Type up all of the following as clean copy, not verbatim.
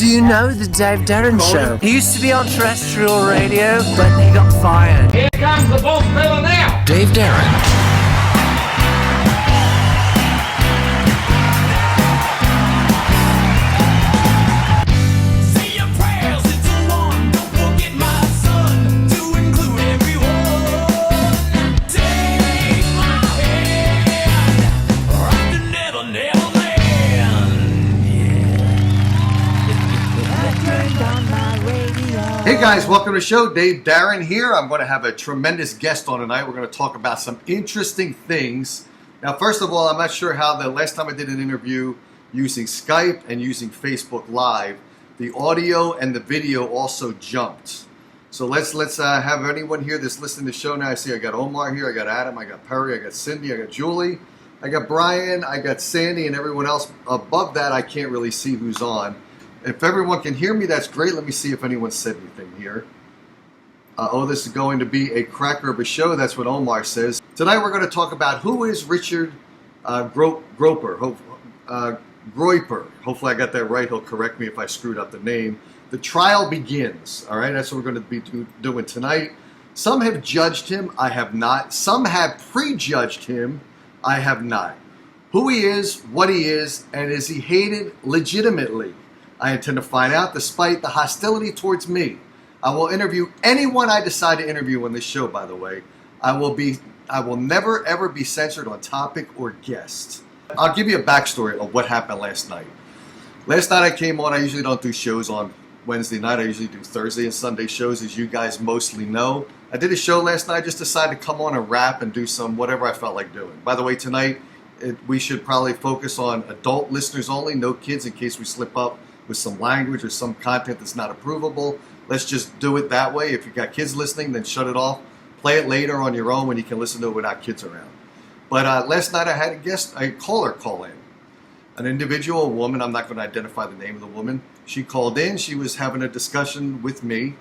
Do you know the Dave Darin show? He used to be on terrestrial radio, but he got fired. Here comes the boss fella now. Dave Darin. Hey guys, welcome to the show. Dave Darin here. I'm going to have a tremendous guest on tonight. We're going to talk about some interesting things. Now, first of all, I'm not sure how the last time I did an interview using Skype and using Facebook Live, the audio and the video also jumped. So let's have anyone here that's listening to the show now. I see I got Omar here, I got Adam, I got Perry, I got Cindy, I got Julie, I got Brian, I got Sandy, and everyone else. Above that, I can't really see who's on. If everyone can hear me, that's great. Let me see if anyone said anything here. This is going to be a cracker of a show. That's what Omar says. Tonight we're going to talk about who is Richard Groyper. Hopefully I got that right. He'll correct me if I screwed up the name. The trial begins. All right, that's what we're going to be doing tonight. Some have judged him. I have not. Some have prejudged him. I have not. Who he is, what he is, and is he hated legitimately? I intend to find out despite the hostility towards me. I will interview anyone I decide to interview on this show, by the way. I will never ever be censored on topic or guest. I'll give you a backstory of what happened last night. Last night I came on, I usually don't do shows on Wednesday night. I usually do Thursday and Sunday shows, as you guys mostly know. I did a show last night, I just decided to come on and rap and do some whatever I felt like doing. By the way, tonight we should probably focus on adult listeners only, no kids in case we slip up with some language or some content that's not approvable. Let's just do it that way. If you've got kids listening, then shut it off. Play it later on your own when you can listen to it without kids around. But last night I had a caller call in. An individual, a woman, I'm not going to identify the name of the woman. She called in, she was having a discussion with me,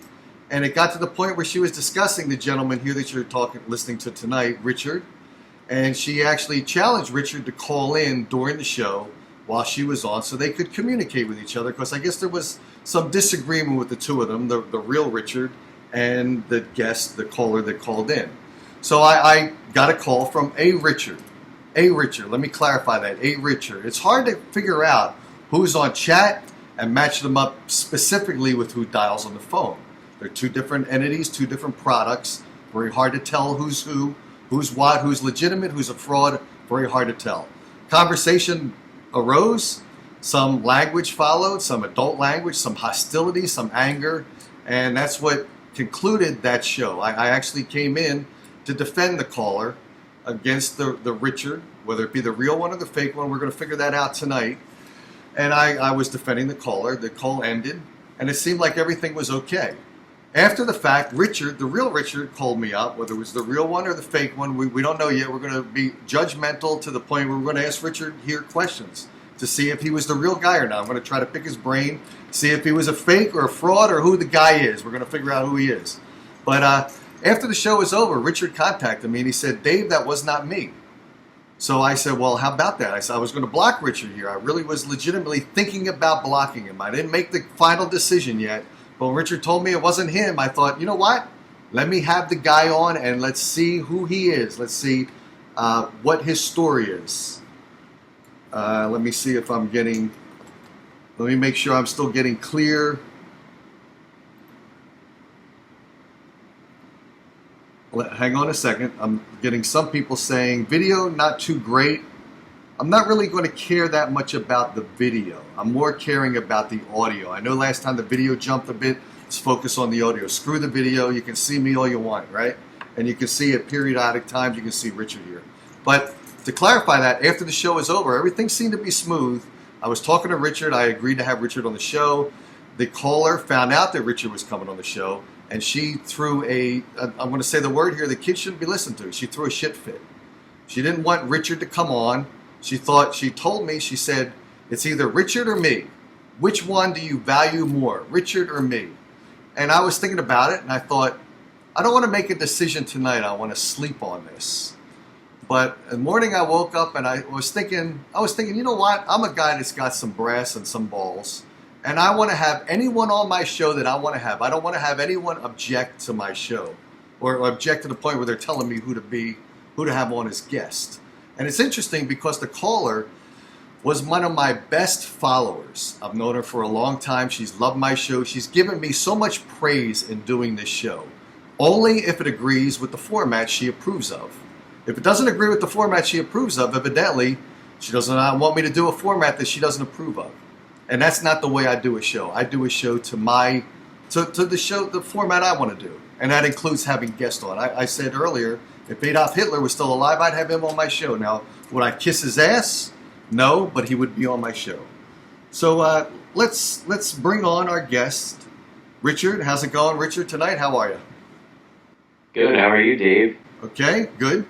and it got to the point where she was discussing the gentleman here that you're listening to tonight, Richard, and she actually challenged Richard to call in during the show while she was on so they could communicate with each other, because I guess there was some disagreement with the two of them, the real Richard and the guest, the caller that called in. So I got a call from a Richard. A Richard, let me clarify that, a Richard. It's hard to figure out who's on chat and match them up specifically with who dials on the phone. They're two different entities, two different products. Very hard to tell who's who, who's what, who's legitimate, who's a fraud. Very hard to tell. Conversation arose, some language followed, some adult language, some hostility, some anger, and that's what concluded that show. I actually came in to defend the caller against the Richard, whether it be the real one or the fake one. We're going to figure that out tonight. And I was defending the caller. The call ended, and it seemed like everything was okay. After the fact, Richard, the real Richard, called me up, whether it was the real one or the fake one. We don't know yet. We're going to be judgmental to the point where we're going to ask Richard here questions to see if he was the real guy or not. I'm going to try to pick his brain, see if he was a fake or a fraud or who the guy is. We're going to figure out who he is. But after the show was over, Richard contacted me and he said, "Dave, that was not me." So I said, "Well, how about that?" I said, "I was going to block Richard here. I really was legitimately thinking about blocking him. I didn't make the final decision yet. But when Richard told me it wasn't him, I thought, you know what? Let me have the guy on and let's see who he is. Let's see what his story is." Let me see if I'm getting, let me make sure I'm still getting clear. Hang on a second. I'm getting some people saying video not too great. I'm not really going to care that much about the video. I'm more caring about the audio. I know last time the video jumped a bit. Let's focus on the audio. Screw the video. You can see me all you want, right? And you can see at periodic times, you can see Richard here. But to clarify that, after the show was over, everything seemed to be smooth. I was talking to Richard. I agreed to have Richard on the show. The caller found out that Richard was coming on the show, and she threw I'm going to say the word here, the kid shouldn't be listened to. She threw a shit fit. She didn't want Richard to come on. She told me, she said, "It's either Richard or me. Which one do you value more, Richard or me?" And I was thinking about it, and I thought, I don't want to make a decision tonight. I want to sleep on this. But in the morning I woke up and I was thinking, you know what? I'm a guy that's got some brass and some balls. And I want to have anyone on my show that I want to have. I don't want to have anyone object to my show or object to the point where they're telling me who to have on as guest. And it's interesting because the caller was one of my best followers. I've known her for a long time. She's loved my show. She's given me so much praise in doing this show, only if it agrees with the format she approves of. If it doesn't agree with the format she approves of, evidently, she does not want me to do a format that she doesn't approve of. And that's not the way I do a show. I do a show to the format I want to do. And that includes having guests on. I said earlier, if Adolf Hitler was still alive, I'd have him on my show. Now, would I kiss his ass? No, but he would be on my show. So let's bring on our guest, Richard. How's it going, Richard, tonight? How are you? Good. How are you, Dave? Okay, good.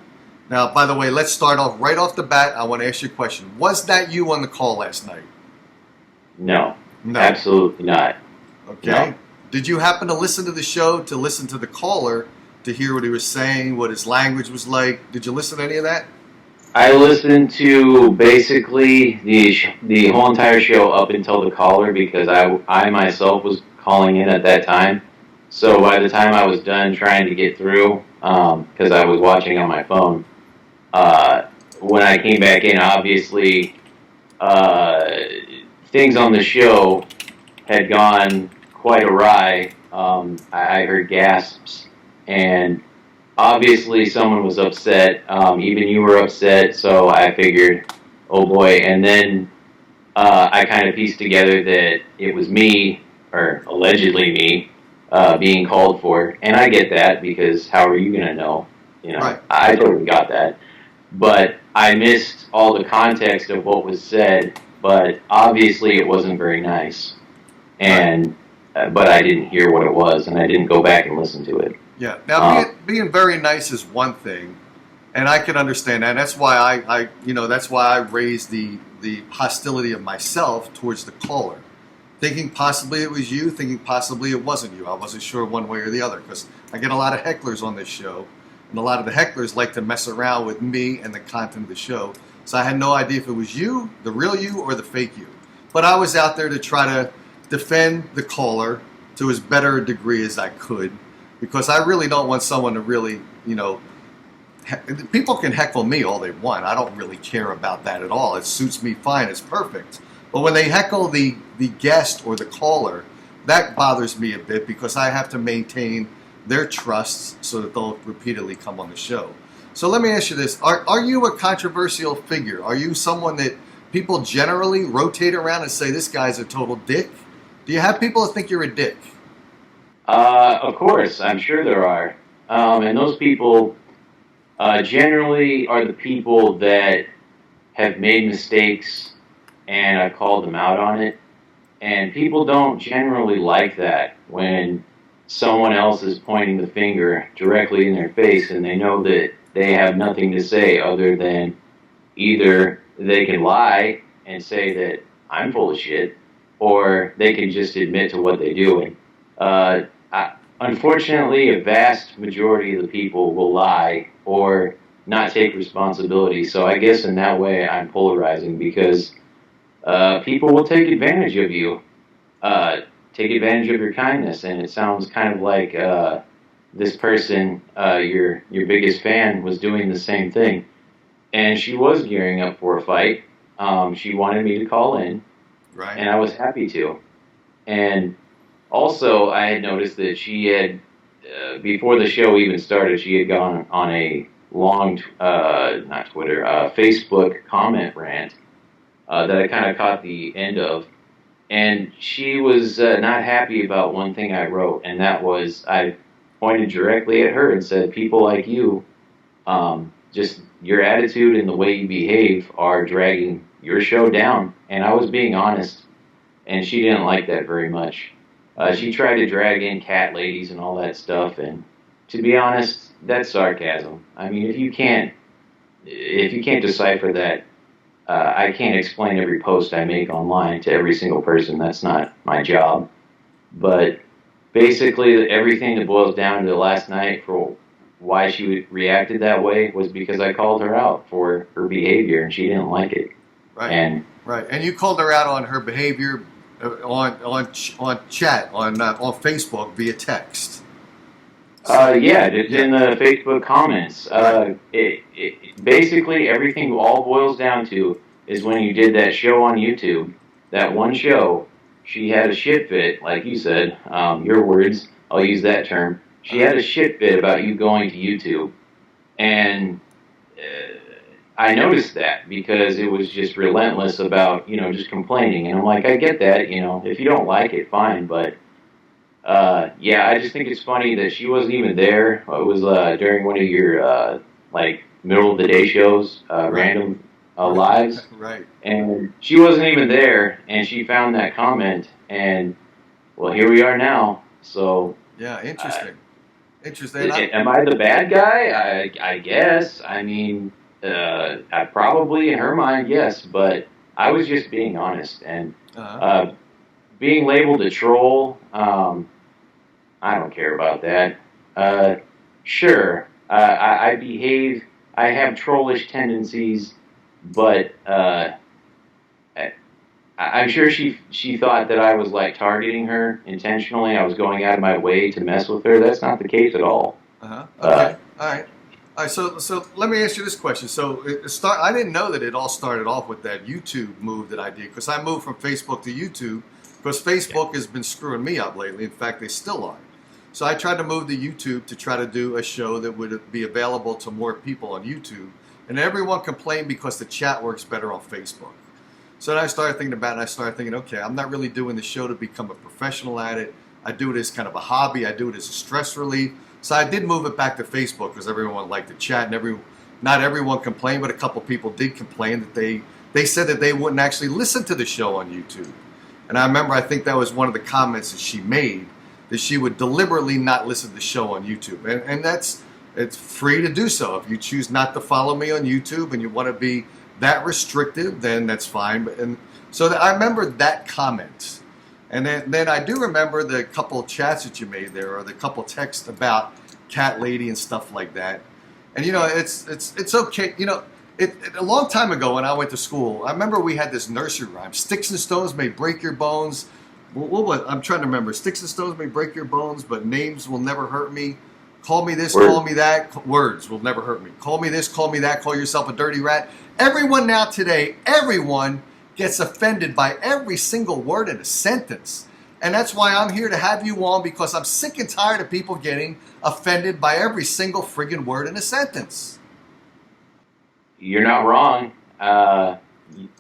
Now, by the way, let's start off right off the bat. I want to ask you a question. Was that you on the call last night? No. Absolutely not. Okay. No. Did you happen to listen to the show, to listen to the caller, to hear what he was saying, what his language was like? Did you listen to any of that? I listened to basically the whole entire show up until the caller because I myself was calling in at that time. So by the time I was done trying to get through, because I was watching on my phone, when I came back in, obviously things on the show had gone quite awry. I heard gasps, and obviously someone was upset. Even you were upset, so I figured, oh boy. And then I kind of pieced together that it was me, or allegedly me, being called for. And I get that, because how are you going to know? You know, Right. I totally got that. But I missed all the context of what was said, but obviously it wasn't very nice. And but I didn't hear what it was, and I didn't go back and listen to it. Yeah. Now, being very nice is one thing, and I can understand that. That's why that's why I raised the hostility of myself towards the caller, thinking possibly it was you, thinking possibly it wasn't you. I wasn't sure one way or the other, because I get a lot of hecklers on this show, and a lot of the hecklers like to mess around with me and the content of the show. So I had no idea if it was you, the real you, or the fake you. But I was out there to try to defend the caller to as better a degree as I could, because I really don't want someone to really, people can heckle me all they want. I don't really care about that at all. It suits me fine. It's perfect. But when they heckle the guest or the caller, that bothers me a bit, because I have to maintain their trust so that they'll repeatedly come on the show. So let me ask you this. Are you a controversial figure? Are you someone that people generally rotate around and say, this guy's a total dick? Do you have people that think you're a dick? Of course, I'm sure there are. And those people generally are the people that have made mistakes, and I called them out on it. And people don't generally like that when someone else is pointing the finger directly in their face, and they know that they have nothing to say other than either they can lie and say that I'm full of shit, or they can just admit to what they do. And unfortunately, a vast majority of the people will lie or not take responsibility. So I guess in that way I'm polarizing, because people will take advantage of you, take advantage of your kindness. And it sounds kind of like this person, your biggest fan, was doing the same thing. And she was gearing up for a fight. She wanted me to call in. Right. And I was happy to. And also, I had noticed that she had, before the show even started, she had gone on a long, not Twitter, Facebook comment rant that I kind of caught the end of. And she was not happy about one thing I wrote, and that was, I pointed directly at her and said, people like you, just your attitude and the way you behave are dragging your show down. And I was being honest, and she didn't like that very much. She tried to drag in cat ladies and all that stuff, and to be honest, that's sarcasm. I mean, if you can't decipher that, I can't explain every post I make online to every single person. That's not my job. But basically, everything that boils down to last night for why she reacted that way was because I called her out for her behavior, and she didn't like it. Right. And you called her out on her behavior on chat on Facebook via text. Yeah, just in the Facebook comments. Right. Basically everything all boils down to is when you did that show on YouTube, that one show, she had a shit fit, like you said, your words, I'll use that term. She had a shit fit about you going to YouTube. And I noticed that because it was just relentless about, just complaining. And I'm like, I get that, if you don't like it, fine, but yeah, I just think it's funny that she wasn't even there. It was during one of your like middle of the day shows, random lives, Right. and she wasn't even there. And she found that comment, and well, here we are now. So Yeah, interesting. am I the bad guy? I guess. I mean, I probably in her mind, yes, but I was just being honest and being labeled a troll. I don't care about that. Sure, I behave, I have trollish tendencies, but I'm sure she thought that I was like targeting her intentionally. I was going out of my way to mess with her. That's not the case at all. Okay. All right. So let me ask you this question. So I didn't know that it all started off with that YouTube move that I did, because I moved from Facebook to YouTube because Facebook has been screwing me up lately. In fact, they still are. So I tried to move to YouTube to try to do a show that would be available to more people on YouTube, and everyone complained because the chat works better on Facebook. So then I started thinking about it, and I started thinking, okay, I'm not really doing the show to become a professional at it. I do it as kind of a hobby. I do it as a stress relief. So I did move it back to Facebook because everyone liked to chat, and not everyone complained, but a couple people did complain that they said that they wouldn't actually listen to the show on YouTube. And I remember, I think that was one of the comments that she made, that she would deliberately not listen to the show on YouTube. And it's free to do so. If you choose not to follow me on YouTube and you want to be that restrictive, then that's fine. I remember that comment. And then I do remember the couple of chats that you made there, or the couple of texts about Cat Lady and stuff like that. And it's okay. A long time ago when I went to school, I remember we had this nursery rhyme: "Sticks and stones may break your bones." I'm trying to remember. "Sticks and stones may break your bones, but names will never hurt me. Call me this, call me that. Words will never hurt me. Call me this, call me that. Call yourself a dirty rat." Everyone now today, everyone gets offended by every single word in a sentence. And that's why I'm here to have you on, because I'm sick and tired of people getting offended by every single friggin' word in a sentence. You're not wrong.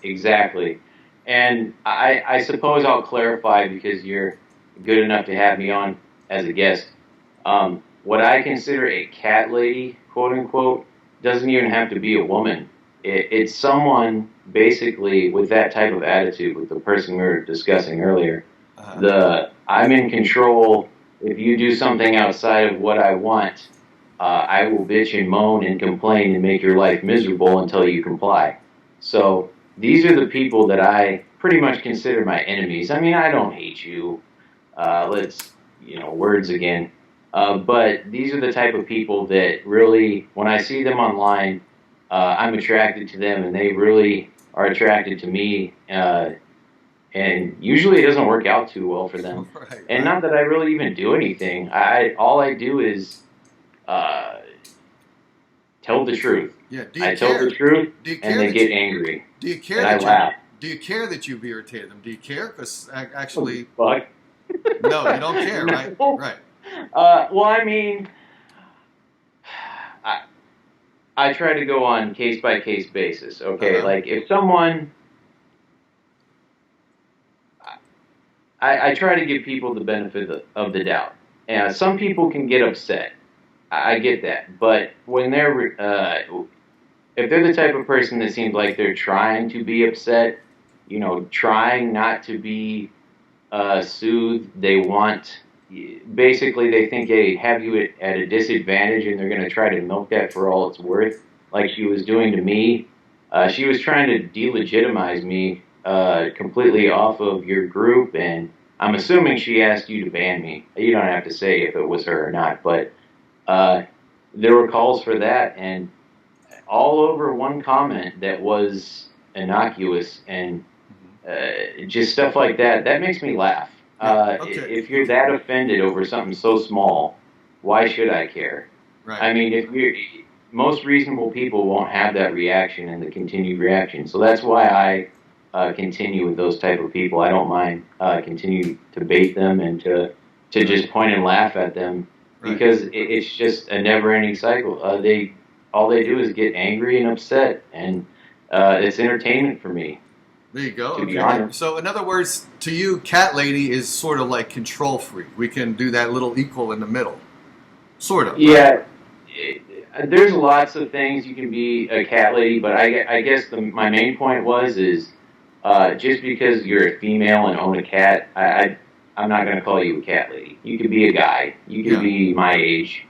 Exactly. And I suppose I'll clarify, because you're good enough to have me on as a guest. What I consider a cat lady, quote unquote, doesn't even have to be a woman. It's someone basically with that type of attitude, with the person we were discussing earlier. I'm in control. If you do something outside of what I want, I will bitch and moan and complain and make your life miserable until you comply. So these are the people that I pretty much consider my enemies. I mean, I don't hate you. Words again. But these are the type of people that really, when I see them online, I'm attracted to them, and they really are attracted to me. And usually it doesn't work out too well for them. Right. And not that I really even do anything. All I do is tell the truth. Yeah. Tell the truth, and they get angry. Do you care? And I laugh. Do you care that you've irritated them? Do you care? Because actually, Fuck. No, you don't care, right? Right. Well, I mean, I try to go on case-by-case basis, okay? Like, if someone... I try to give people the benefit of the doubt. And some people can get upset. I get that. But when they're... if they're the type of person that seems like they're trying to be upset, trying not to be soothed, they want... Basically, they think they have you at a disadvantage, and they're going to try to milk that for all it's worth, like she was doing to me. She was trying to delegitimize me completely off of your group, and I'm assuming she asked you to ban me. You don't have to say if it was her or not, but there were calls for that, and all over one comment that was innocuous and just stuff like that. That makes me laugh. If you're that offended over something so small, why should I care? Right. I mean, most reasonable people won't have that reaction and the continued reaction. So that's why I continue with those type of people. I don't mind continue to bait them and to just point and laugh at them because it's just a never-ending cycle. All they do is get angry and upset, and it's entertainment for me. There you go. To be honest. So in other words, to you, Cat Lady is sort of like control freak. We can do that little equal in the middle. Sort of. Yeah. There's lots of things you can be a cat lady, but I guess my main point is just because you're a female and own a cat, I'm not going to call you a cat lady. You could be a guy. You could be my age,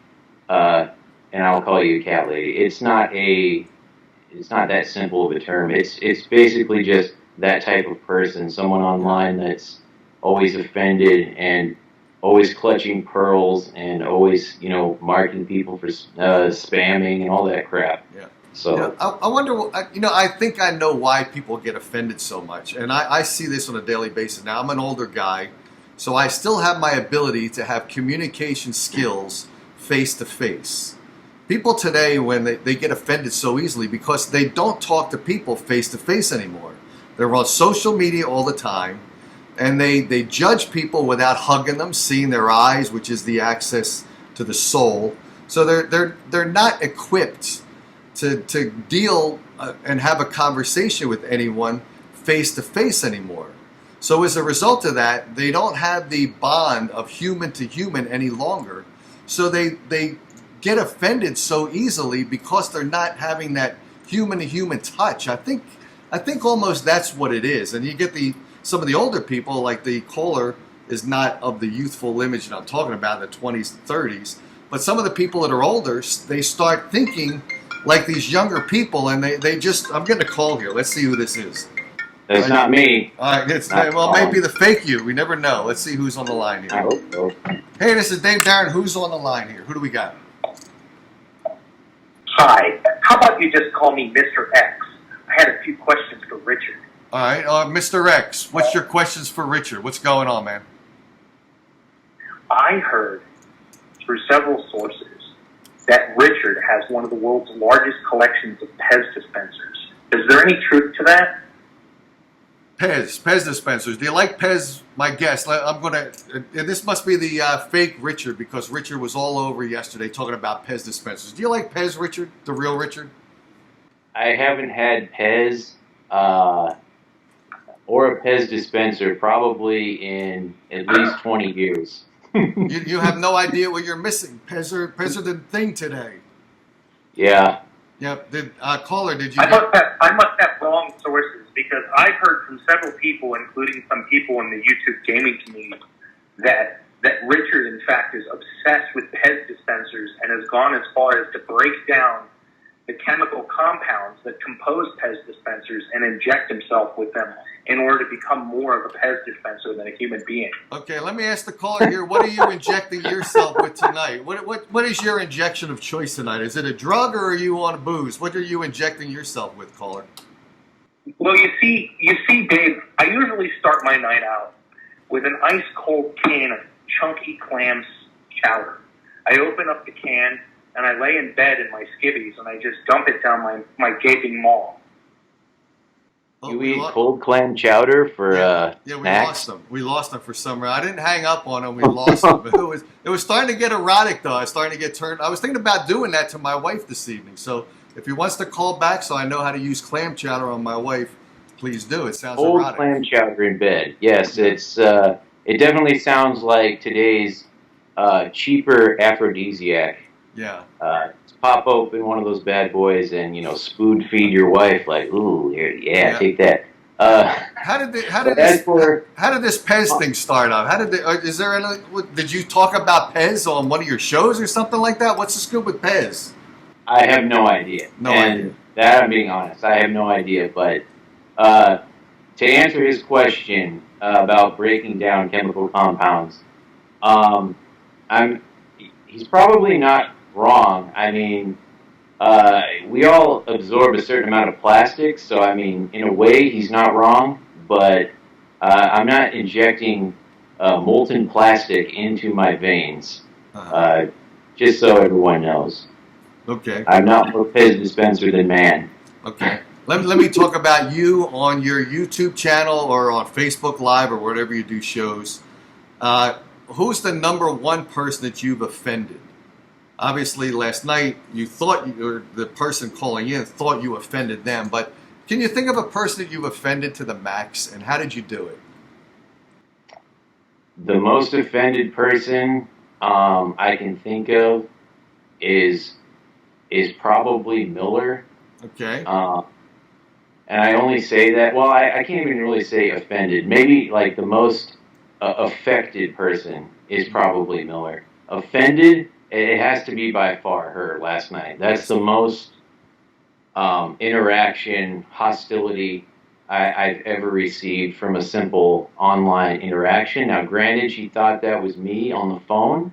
and I'll call you a cat lady. It's not that simple of a term. It's basically just that type of person, someone online that's always offended and always clutching pearls and always, marking people for spamming and all that crap. Yeah. So I wonder, I think I know why people get offended so much. And I see this on a daily basis. Now, I'm an older guy, so I still have my ability to have communication skills face to face. People today, when they get offended so easily because they don't talk to people face to face anymore. They're on social media all the time. And they judge people without hugging them, seeing their eyes, which is the access to the soul. So they're not equipped to deal and have a conversation with anyone face to face anymore. So as a result of that, they don't have the bond of human to human any longer. So they get offended so easily because they're not having that human to human touch. I think almost that's what it is. And you get some of the older people, like the caller, is not of the youthful image that I'm talking about, in the 20s and 30s. But some of the people that are older, they start thinking like these younger people, and they just, I'm getting a call here. Let's see who this is. That's not me. All right, maybe the fake you. We never know. Let's see who's on the line here. I hope so. Hey, this is Dave Darin. Who's on the line here? Who do we got? Hi. How about you just call me Mr. X? I had a few questions for Richard. All right, Mr. X, what's your questions for Richard? What's going on, man? I heard through several sources that Richard has one of the world's largest collections of Pez dispensers. Is there any truth to that? Pez dispensers. Do you like Pez? My guess. This must be the fake Richard, because Richard was all over yesterday talking about Pez dispensers. Do you like Pez, Richard? The real Richard? I haven't had Pez or a Pez dispenser probably in at least 20 years. You have no idea what you're missing. Pez are the thing today. Yeah. Yep. Caller, did you? I must have wrong sources, because I've heard from several people, including some people in the YouTube gaming community, that Richard, in fact, is obsessed with Pez dispensers and has gone as far as to break down the chemical compounds that compose Pez dispensers and inject himself with them in order to become more of a Pez dispenser than a human being. Okay, let me ask the caller here. What are you injecting yourself with tonight? What is your injection of choice tonight? Is it a drug, or are you on booze? What are you injecting yourself with, caller? Well, you see, Dave, I usually start my night out with an ice-cold can of chunky clam chowder. I open up the can, and I lay in bed in my skivvies, and I just dump it down my gaping maw. You eat cold clam chowder for we snacks? lost them. We lost them for some reason. I didn't hang up on them. We lost them. But it was starting to get erotic, though. I was starting to get turned. I was thinking about doing that to my wife this evening. So if he wants to call back so I know how to use clam chowder on my wife, please do. It sounds Cold erotic. clam chowder in bed. Yes, it definitely sounds like today's cheaper aphrodisiac. Yeah. Pop open one of those bad boys and spoon feed your wife like, ooh, here, take that. How did this Pez thing start out? Did you talk about Pez on one of your shows or something like that? What's the scoop with Pez? I have no idea. No idea. That I'm being honest, I have no idea. But to answer his question about breaking down chemical compounds, he's probably not wrong. I mean, we all absorb a certain amount of plastic, so I mean, in a way, he's not wrong. but I'm not injecting molten plastic into my veins. Just so everyone knows. Okay. I'm not more Pez dispenser than man. Okay. Let me talk about you on your YouTube channel or on Facebook Live or whatever you do shows. Who's the number one person that you've offended? Obviously, last night you thought or the person calling in thought you offended them, but can you think of a person that you've offended to the max, and how did you do it? The most offended person I can think of is probably Miller. Okay. And I only say that, well, I can't even really say offended. Maybe like the most affected person is probably Miller. Offended, it has to be by far her last night. That's the most interaction, hostility I've ever received from a simple online interaction. Now, granted, she thought that was me on the phone,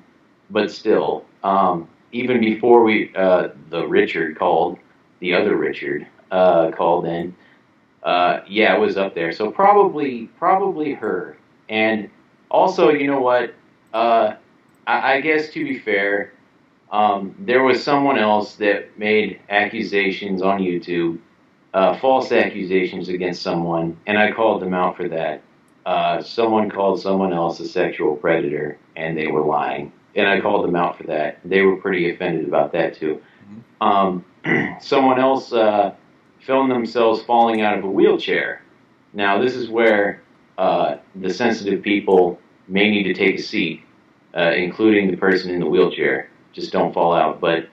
but still, even before the Richard called, the other Richard called in, yeah, it was up there. So probably her. And also, you know what? I guess to be fair, there was someone else that made accusations on YouTube, false accusations against someone, and I called them out for that. Someone called someone else a sexual predator, and they were lying, and I called them out for that. They were pretty offended about that too. Someone else filmed themselves falling out of a wheelchair. Now, this is where the sensitive people may need to take a seat, including the person in the wheelchair. Just don't fall out. But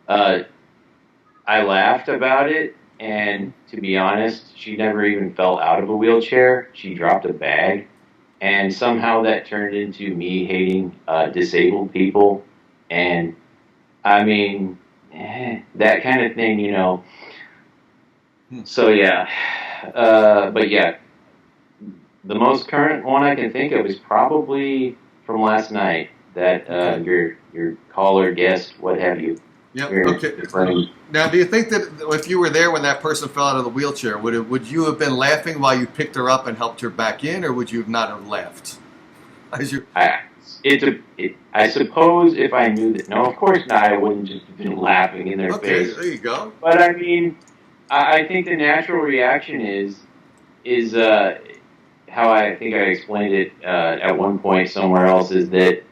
I laughed about it, and to be honest, she never even fell out of a wheelchair. She dropped a bag, and somehow that turned into me hating disabled people. And, I mean, that kind of thing, you know. So, yeah. But, yeah, the most current one I can think of is probably from last night. That your caller, guest, what have you. Yep. Okay. Now, do you think that if you were there when that person fell out of the wheelchair, would you have been laughing while you picked her up and helped her back in, or would you not have laughed? I suppose if I knew that. No, of course not. I wouldn't just have been laughing in their face. Okay, there you go. But I mean, I think the natural reaction is how I think I explained it at one point somewhere else is that.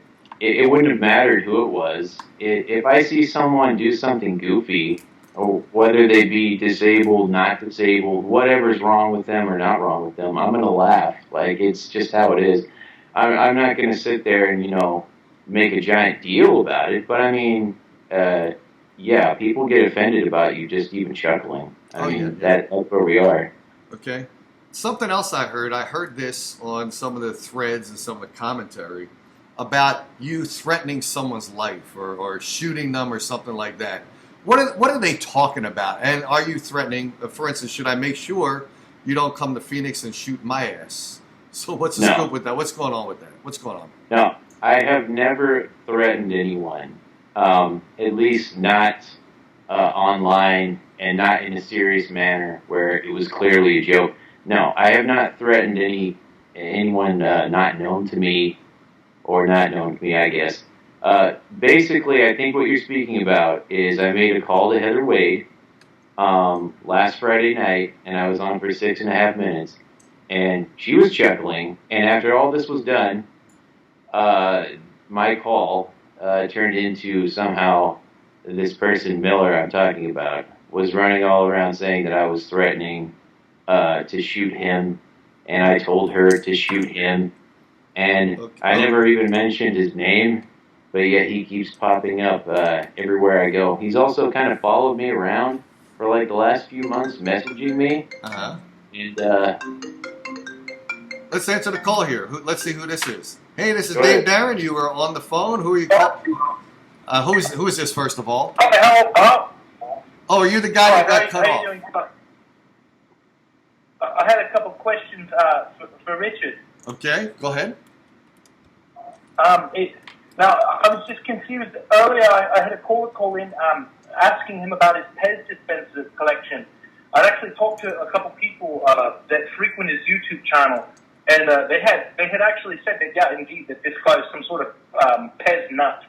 It wouldn't have mattered who it was. If I see someone do something goofy, or whether they be disabled, not disabled, whatever's wrong with them or not wrong with them, I'm going to laugh. Like, it's just how it is. I'm not going to sit there and, you know, make a giant deal about it. But, I mean, yeah, people get offended about you just even chuckling. I mean, that's where we are. Okay. Something else I heard this on some of the threads and some of the commentary, about you threatening someone's life or shooting them or something like that. What are they talking about? And are you threatening, for instance, should I make sure you don't come to Phoenix and shoot my ass? So what's the scoop with that? What's going on with that? What's going on? No, I have never threatened anyone, at least not online and not in a serious manner where it was clearly a joke. No, I have not threatened anyone not known to me. Or not known to me, I guess. Basically, I think what you're speaking about is I made a call to Heather Wade last Friday night, and I was on for 6.5 minutes, and she was chuckling, and after all this was done, my call turned into somehow this person, Miller, I'm talking about, was running all around saying that I was threatening to shoot him, and I told her to shoot him. And I never even mentioned his name, but yet he keeps popping up everywhere I go. He's also kind of followed me around for like the last few months, messaging me. And let's answer the call here. Let's see who this is. Hey, this is Dave Darin. You were on the phone. Who are you calling? Who is this, first of all? Hello. Oh, are you the guy that got cut off? Doing? I had a couple of questions for Richard. Okay, go ahead. Now, I was just confused. Earlier, I had a caller call in asking him about his Pez dispenser collection. I'd actually talked to a couple people that frequent his YouTube channel, and they had actually said that, yeah, indeed, that this guy is some sort of Pez nut.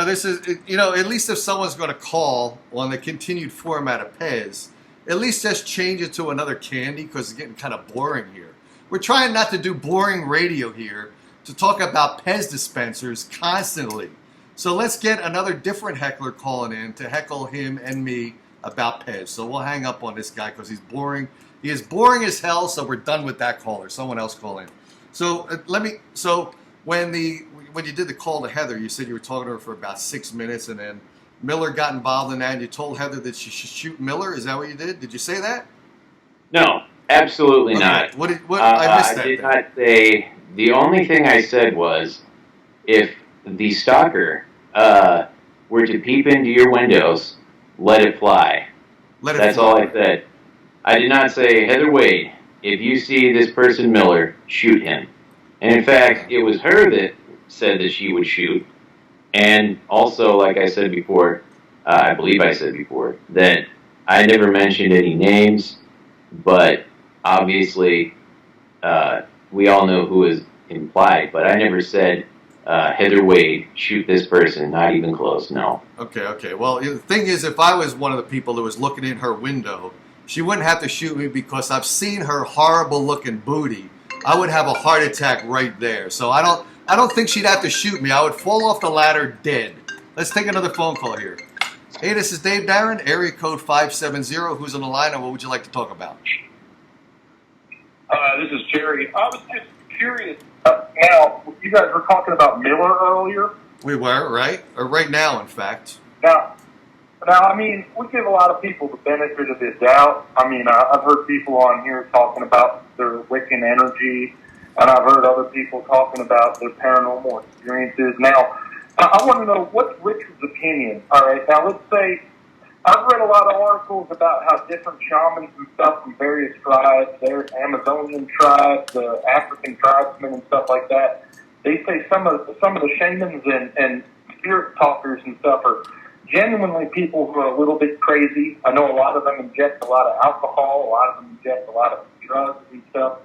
This is, at least if someone's going to call on the continued format of Pez, at least just change it to another candy, because it's getting kind of boring here. We're trying not to do boring radio here, to talk about Pez dispensers constantly. So let's get another different heckler calling in to heckle him and me about Pez. So we'll hang up on this guy because he's boring. He is boring as hell, so we're done with that caller. Someone else call in. So when you did the call to Heather, you said you were talking to her for about 6 minutes, and then Miller got involved in that, and you told Heather that she should shoot Miller. Is that what you did? Did you say that? No, absolutely not. I missed that. I did not say. The only thing I said was, if the stalker were to peep into your windows, let it fly. That's all I said. I did not say, Heather Wade, if you see this person Miller, shoot him. And in fact, it was her that said that she would shoot. And also, like I said before, I believe I said before, that I never mentioned any names, but obviously we all know who is implied. But I never said, Heather Wade, shoot this person, not even close, no. Okay. Well, the thing is, if I was one of the people that was looking in her window, she wouldn't have to shoot me because I've seen her horrible-looking booty. I would have a heart attack right there. So I don't think she'd have to shoot me. I would fall off the ladder dead. Let's take another phone call here. Hey, this is Dave Darin, area code 570. Who's on the line, and what would you like to talk about? This is Jerry. I was just curious. Now, you guys were talking about Miller earlier. We were, right? Or right now, in fact. Now, I mean, we give a lot of people the benefit of the doubt. I mean, I've heard people on here talking about their Wiccan energy, and I've heard other people talking about their paranormal experiences. Now, I want to know, what's Richard's opinion? All right, now let's say, I've read a lot of articles about how different shamans and stuff from various tribes, there's Amazonian tribes, the African tribesmen and stuff like that. They say some of the shamans and spirit talkers and stuff are genuinely people who are a little bit crazy. I know a lot of them ingest a lot of alcohol, a lot of them ingest a lot of drugs and stuff.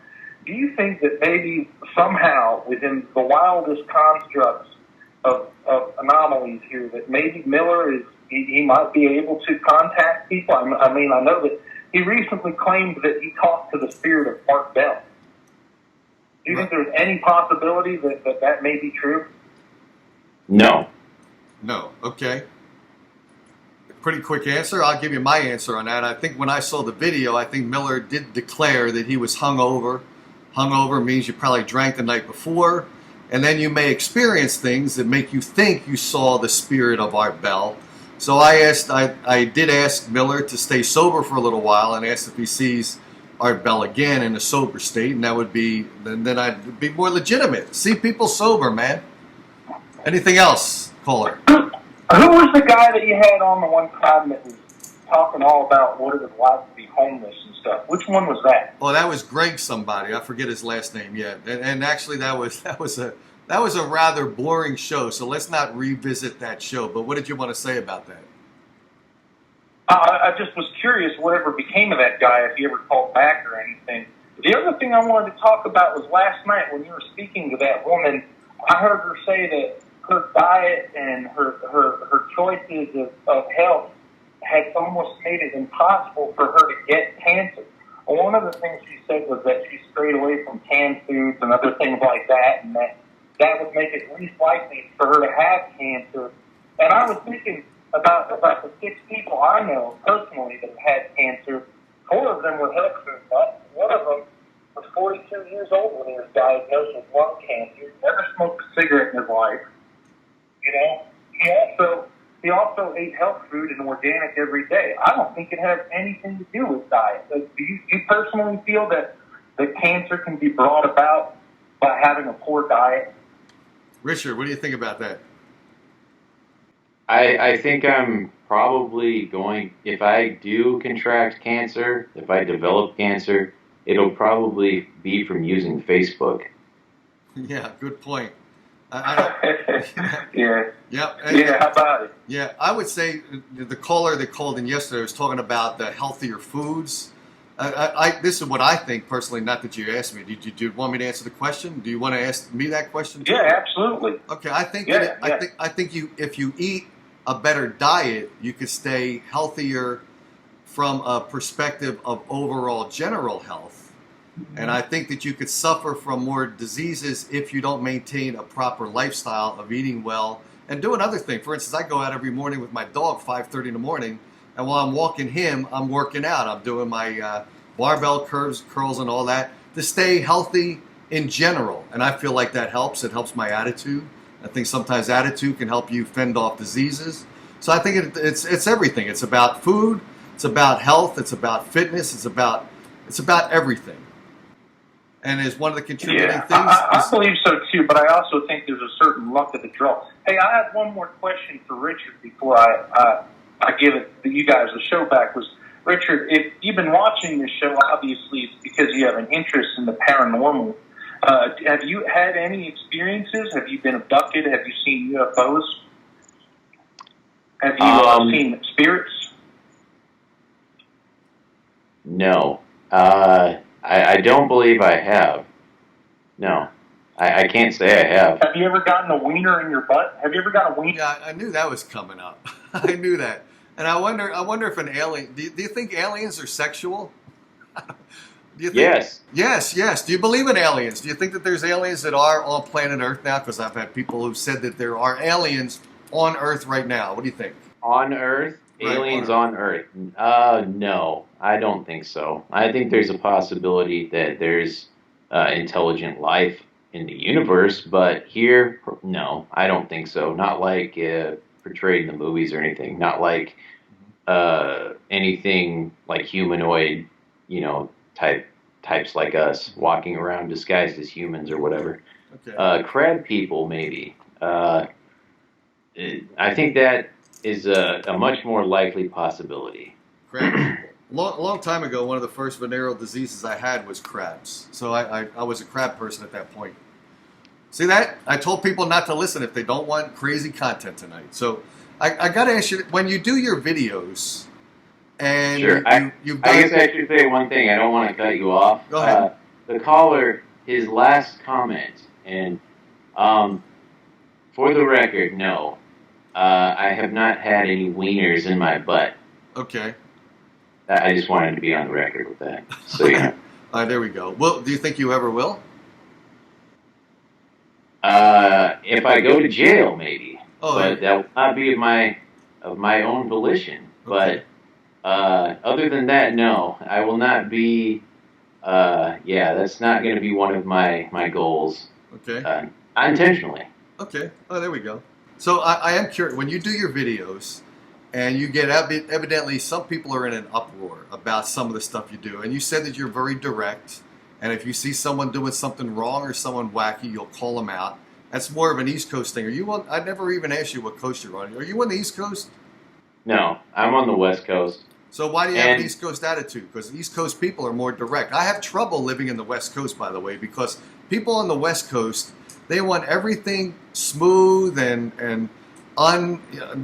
Do you think that maybe somehow within the wildest constructs of anomalies here, that maybe Miller he might be able to contact people? I mean, I know that he recently claimed that he talked to the spirit of Art Bell. Do you think there's any possibility that may be true? No. No. Okay. Pretty quick answer. I'll give you my answer on that. I think when I saw the video, I think Miller did declare that he was hungover. Hungover means you probably drank the night before, and then you may experience things that make you think you saw the spirit of Art Bell. So I did ask Miller to stay sober for a little while and asked if he sees Art Bell again in a sober state, and that would be, then I'd be more legitimate. See people sober, man. Anything else, caller? Who was the guy that you had on the one time that was talking all about what it was like to be homeless and stuff? Which one was that? Oh, that was Greg somebody. I forget his last name yet. And actually, that was a rather boring show. So let's not revisit that show. But what did you want to say about that? I just was curious whatever became of that guy, if he ever called back or anything. The other thing I wanted to talk about was last night when you were speaking to that woman. I heard her say that her diet and her choices of health had almost made it impossible for her to get cancer. One of the things she said was that she strayed away from canned foods and other things like that, and that would make it least likely for her to have cancer. And I was thinking about the 6 people I know personally that have had cancer. 4 of them were health food nuts. One of them was 42 years old when he was diagnosed with lung cancer. Never smoked a cigarette in his life. You know, he also ate health food and organic every day. I don't think it has anything to do with diet. Do you personally feel that cancer can be brought about by having a poor diet? Richard, what do you think about that? I think I'm probably going, if I do contract cancer, if I develop cancer, it'll probably be from using Facebook. Yeah, good point. Yeah. Yep. Yeah, how about it? Yeah, I would say the caller that called in yesterday was talking about the healthier foods. This is what I think personally. Not that you asked me. Do you want me to answer the question? Do you want to ask me that question too? Yeah, absolutely. Okay, I think Yeah, I think you if you eat a better diet, you could stay healthier from a perspective of overall general health. And I think that you could suffer from more diseases if you don't maintain a proper lifestyle of eating well and doing other things. For instance, I go out every morning with my dog 5:30 in the morning, and while I'm walking him, I'm working out. I'm doing my barbell curls and all that to stay healthy in general. And I feel like that helps. It helps my attitude. I think sometimes attitude can help you fend off diseases. So I think it's everything. It's about food. It's about health. It's about fitness. It's about everything. And is one of the contributing things. I believe so too, but I also think there's a certain luck of the draw. Hey, I have one more question for Richard before I give it you guys the show back. Was Richard, if you've been watching this show, obviously it's because you have an interest in the paranormal. Have you had any experiences? Have you been abducted? Have you seen UFOs? Have you seen spirits? No. I don't believe I have. No. I can't say I have. Have you ever gotten a wiener in your butt? Have you ever got a wiener? Yeah, I knew that was coming up. I knew that. And I wonder if an alien, do you think aliens are sexual? Do you think, Yes. Do you believe in aliens? Do you think that there's aliens that are on planet Earth now? Because I've had people who've said that there are aliens on Earth right now. What do you think? On Earth? Aliens on Earth? No, I don't think so. I think there's a possibility that there's intelligent life in the universe, but here, no, I don't think so. Not like portrayed in the movies or anything. Not like anything like humanoid, types like us walking around disguised as humans or whatever. Okay. Crab people, maybe. I think that is a much more likely possibility. Crab people. Long time ago, one of the first venereal diseases I had was crabs. So I was a crab person at that point. See that? I told people not to listen if they don't want crazy content tonight. So I got to ask you, when you do your videos, and sure. I guess I should say one thing. I don't want to cut you off. Go ahead. The caller, his last comment, and for the record, no. I have not had any wieners in my butt. Okay. I just wanted to be on the record with that. So, yeah. All right, there we go. Well, do you think you ever will? If I go to jail, maybe. Oh, but that will not be of my own volition. Okay. But other than that, no. I will not be... that's not going to be one of my goals. Okay. Unintentionally. Okay. Oh, there we go. So I am curious, when you do your videos and you get evidently some people are in an uproar about some of the stuff you do, and you said that you're very direct, and if you see someone doing something wrong or someone wacky, you'll call them out. That's more of an East Coast thing. Are you on? I never even asked you what coast you're on. Are you on the East Coast? No, I'm on the West Coast. So why do you have an East Coast attitude? Because East Coast people are more direct. I have trouble living in the West Coast, by the way, because people on the West Coast, they want everything smooth and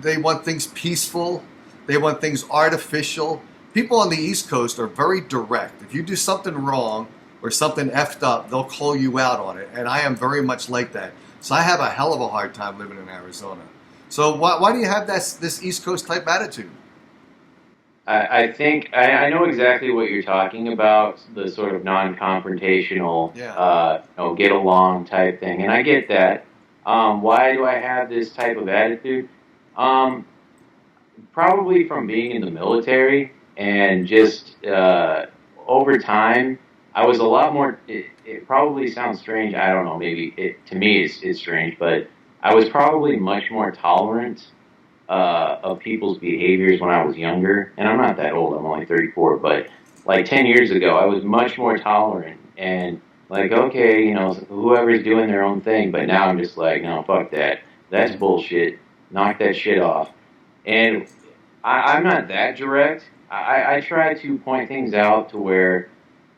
they want things peaceful. They want things artificial. People on the East Coast are very direct. If you do something wrong or something effed up, they'll call you out on it. And I am very much like that. So I have a hell of a hard time living in Arizona. So why do you have this East Coast type attitude? I think I know exactly what you're talking about, the sort of non-confrontational, get along type thing, and I get that. Why do I have this type of attitude? Probably from being in the military and just over time, I was a lot more. It probably sounds strange. I don't know. Maybe to me it's strange, but I was probably much more tolerant of people's behaviors when I was younger, and I'm not that old, I'm only 34, but like 10 years ago, I was much more tolerant, and like, okay, whoever's doing their own thing, but now I'm just like, no, fuck that, that's bullshit, knock that shit off, and I'm not that direct. I try to point things out to where,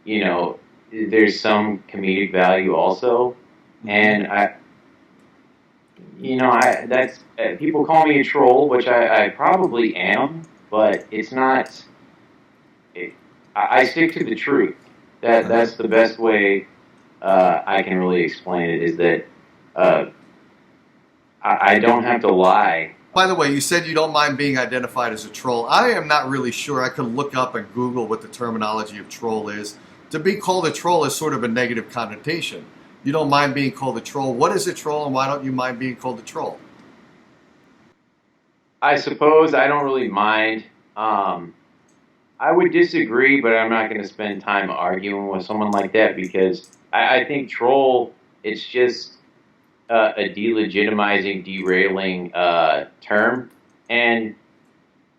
there's some comedic value also, and that's people call me a troll, which I probably am, but it's not. I stick to the truth. That's the best way I can really explain it. Is that I don't have to lie. By the way, you said you don't mind being identified as a troll. I am not really sure. I could look up and Google what the terminology of troll is. To be called a troll is sort of a negative connotation. You don't mind being called a troll. What is a troll, and why don't you mind being called a troll? I suppose I don't really mind. I would disagree, but I'm not going to spend time arguing with someone like that because I think troll, it's just a delegitimizing, derailing term. And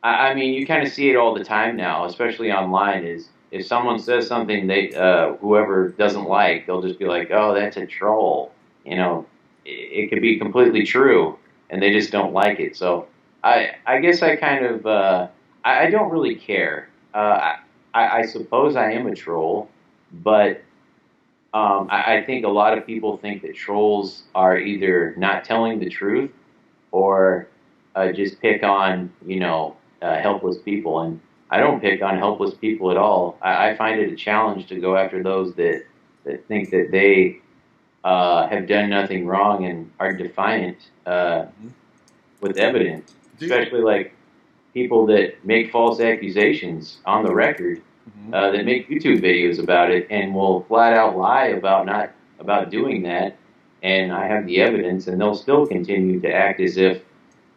I mean, you kind of see it all the time now, especially online, is if someone says something they whoever doesn't like, they'll just be like, oh, that's a troll. It could be completely true, and they just don't like it. So I guess I kind of, I don't really care. I suppose I am a troll, but I think a lot of people think that trolls are either not telling the truth or just pick on, helpless people. And I don't pick on helpless people at all. I find it a challenge to go after those that think that they have done nothing wrong and are defiant with evidence, especially like people that make false accusations on the record, that make YouTube videos about it and will flat out lie about doing that. And I have the evidence, and they'll still continue to act as if,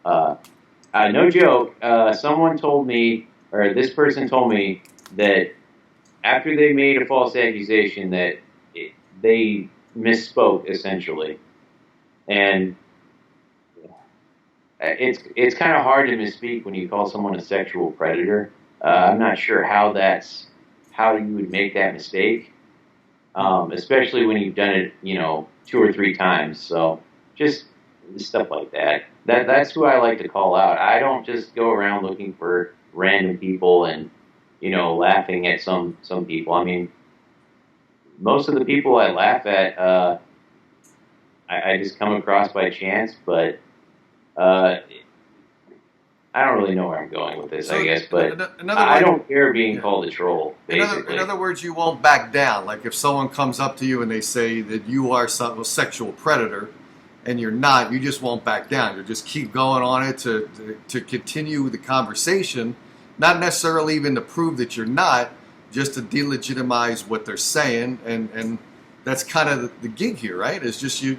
no joke, someone told me, or this person told me that after they made a false accusation that they misspoke essentially. And it's kind of hard to misspeak when you call someone a sexual predator. I'm not sure how you would make that mistake, especially when you've done it, 2 or 3 times. So just stuff like that. That's who I like to call out. I don't just go around looking for random people and laughing at some people. I mean, most of the people I laugh at, I just come across by chance, but I don't really know where I'm going with this, I guess, but I don't care being called a troll, basically. In other words, you won't back down. Like if someone comes up to you and they say that you are a sexual predator and you're not, you just won't back down. You just keep going on it to continue the conversation, not necessarily even to prove that you're not, just to delegitimize what they're saying. And that's kind of the gig here, right? It's just you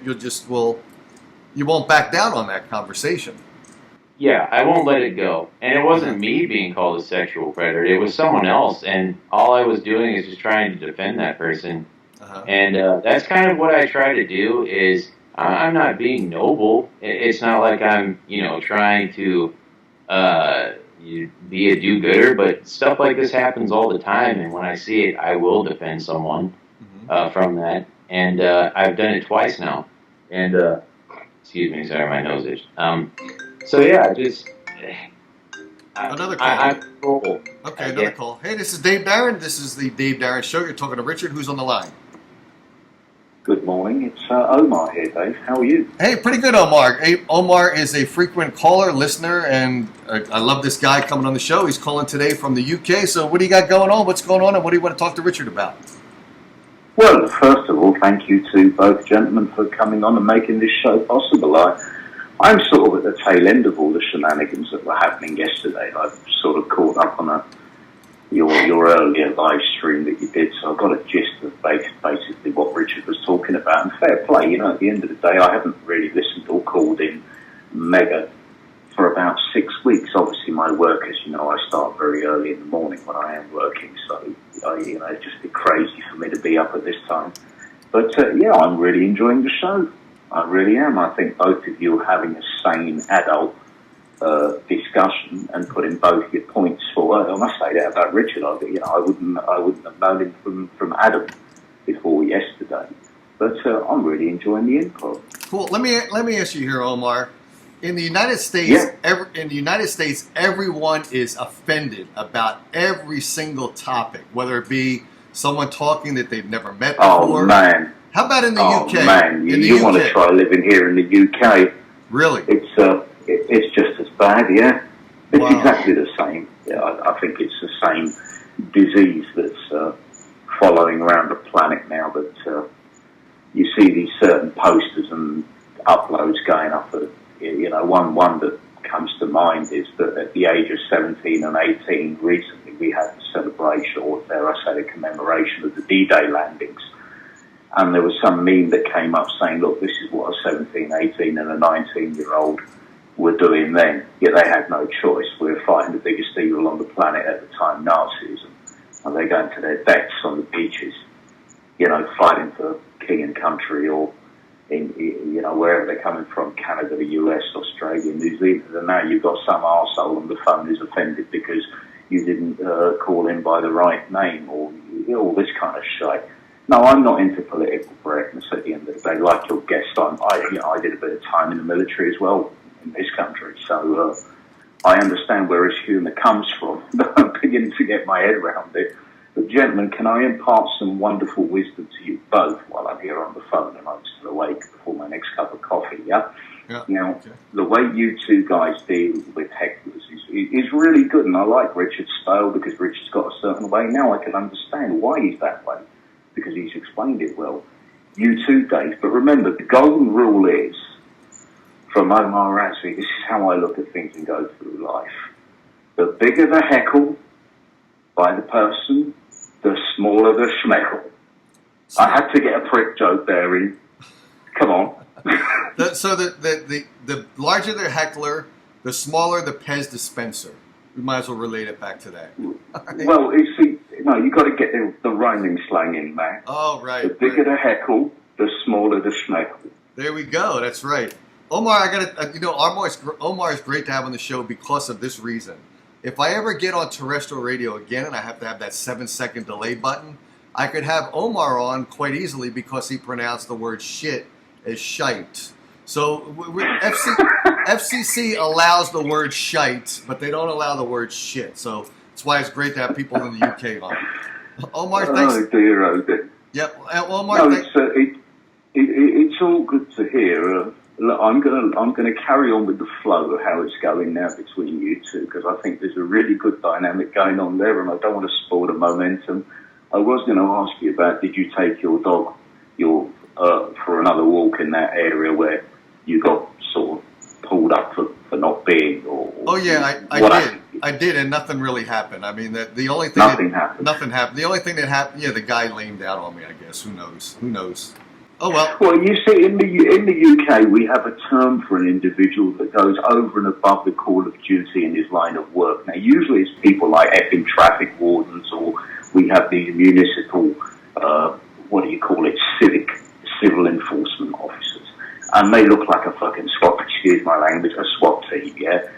won't back down on that conversation. Yeah, I won't let it go. And it wasn't me being called a sexual predator. It was someone else. And all I was doing is just trying to defend that person. And that's kind of what I try to do is I'm not being noble. It's not like I'm, trying to be a do-gooder. But stuff like this happens all the time. And when I see it, I will defend someone from that. And I've done it twice now. And, excuse me, sorry, my nose itched. So yeah, just another call. I'm cool. Okay, another call. Hey, this is Dave Darin. This is the Dave Darin Show. You're talking to Richard. Who's on the line? Good morning. It's Omar here, Dave. How are you? Hey, pretty good, Omar. Hey, Omar is a frequent caller, listener, and I love this guy coming on the show. He's calling today from the UK. So what do you got going on? What's going on, and what do you want to talk to Richard about? Well, first of all, thank you to both gentlemen for coming on and making this show possible. I'm sort of at the tail end of all the shenanigans that were happening yesterday. I've sort of caught up on your earlier live stream that you did, so I've got a gist of basically what Richard was talking about. And fair play, at the end of the day, I haven't really listened or called in mega for about 6 weeks. Obviously, my work, as you know, I start very early in the morning when I am working, so it'd just be crazy for me to be up at this time. But yeah, I'm really enjoying the show. I really am. I think both of you are having a sane adult discussion and putting both your points forward. I must say that about Richard. I wouldn't have known him from Adam before yesterday. But I'm really enjoying the input. Cool. Let me ask you here, Omar. In the United States, everyone is offended about every single topic, whether it be someone talking that they've never met before. Oh man. How about in the UK? Oh man, you want to try living here in the UK? Really? It's just as bad, yeah. It's Wow. exactly the same. Yeah, I think it's the same disease that's following around the planet now. That you see these certain posters and uploads going up. One that comes to mind is that at the age of 17 and 18, recently we had the celebration, or dare I say, the commemoration of the D-Day landings. And there was some meme that came up saying, look, this is what a 17, 18 and a 19-year-old were doing then. Yeah, they had no choice. We were fighting the biggest evil on the planet at the time, Nazism. And they're going to their deaths on the beaches, fighting for king and country, or in, wherever they're coming from, Canada, the US, Australia, New Zealand. And now you've got some arsehole on the phone who's offended because you didn't call him by the right name, or all this kind of shit. No, I'm not into political correctness at the end of the day. Like your guest, I did a bit of time in the military as well in this country, so I understand where his humour comes from. I'm beginning to get my head around it. But gentlemen, can I impart some wonderful wisdom to you both while I'm here on the phone and I'm still awake before my next cup of coffee, yeah? Now, okay. The way you two guys deal with hecklers is really good, and I like Richard's style because Richard's got a certain way. Now I can understand why he's that way, because he's explained it well. You too, Dave. But remember, the golden rule is, from Omar Razvi, this is how I look at things and go through life. The bigger the heckle by the person, the smaller the schmeckle. I had to get a prick joke there in. Come on. So the larger the heckler, the smaller the Pez dispenser. We might as well relate it back to that. Well, you got to get the rhyming slang in, man. Oh, right. The bigger the heckle, the smaller the schmeckle. There we go. That's right. Omar, Omar is great to have on the show because of this reason. If I ever get on terrestrial radio again and I have to have that 7-second delay button, I could have Omar on quite easily because he pronounced the word shit as shite. So FCC allows the word shite, but they don't allow the word shit. So that's why it's great to have people in the UK on. Omar, thanks. Oh dear, oh dear. Yep. Omar, no, it's all good to hear. Look, I'm gonna carry on with the flow of how it's going now between you two, because I think there's a really good dynamic going on there, and I don't want to spoil the momentum. I was going to ask you about, did you take your dog for another walk in that area where you got sort of pulled up for not being? Oh yeah, I did, and nothing really happened. I mean, the only thing nothing happened. The only thing that happened, the guy lamed out on me. I guess who knows? Oh well. Well, you see, in the UK, we have a term for an individual that goes over and above the call of duty in his line of work. Now, usually it's people like effing traffic wardens, or we have these municipal, civil enforcement officers, and they look like a fucking SWAT. Excuse my language, a SWAT team, yeah.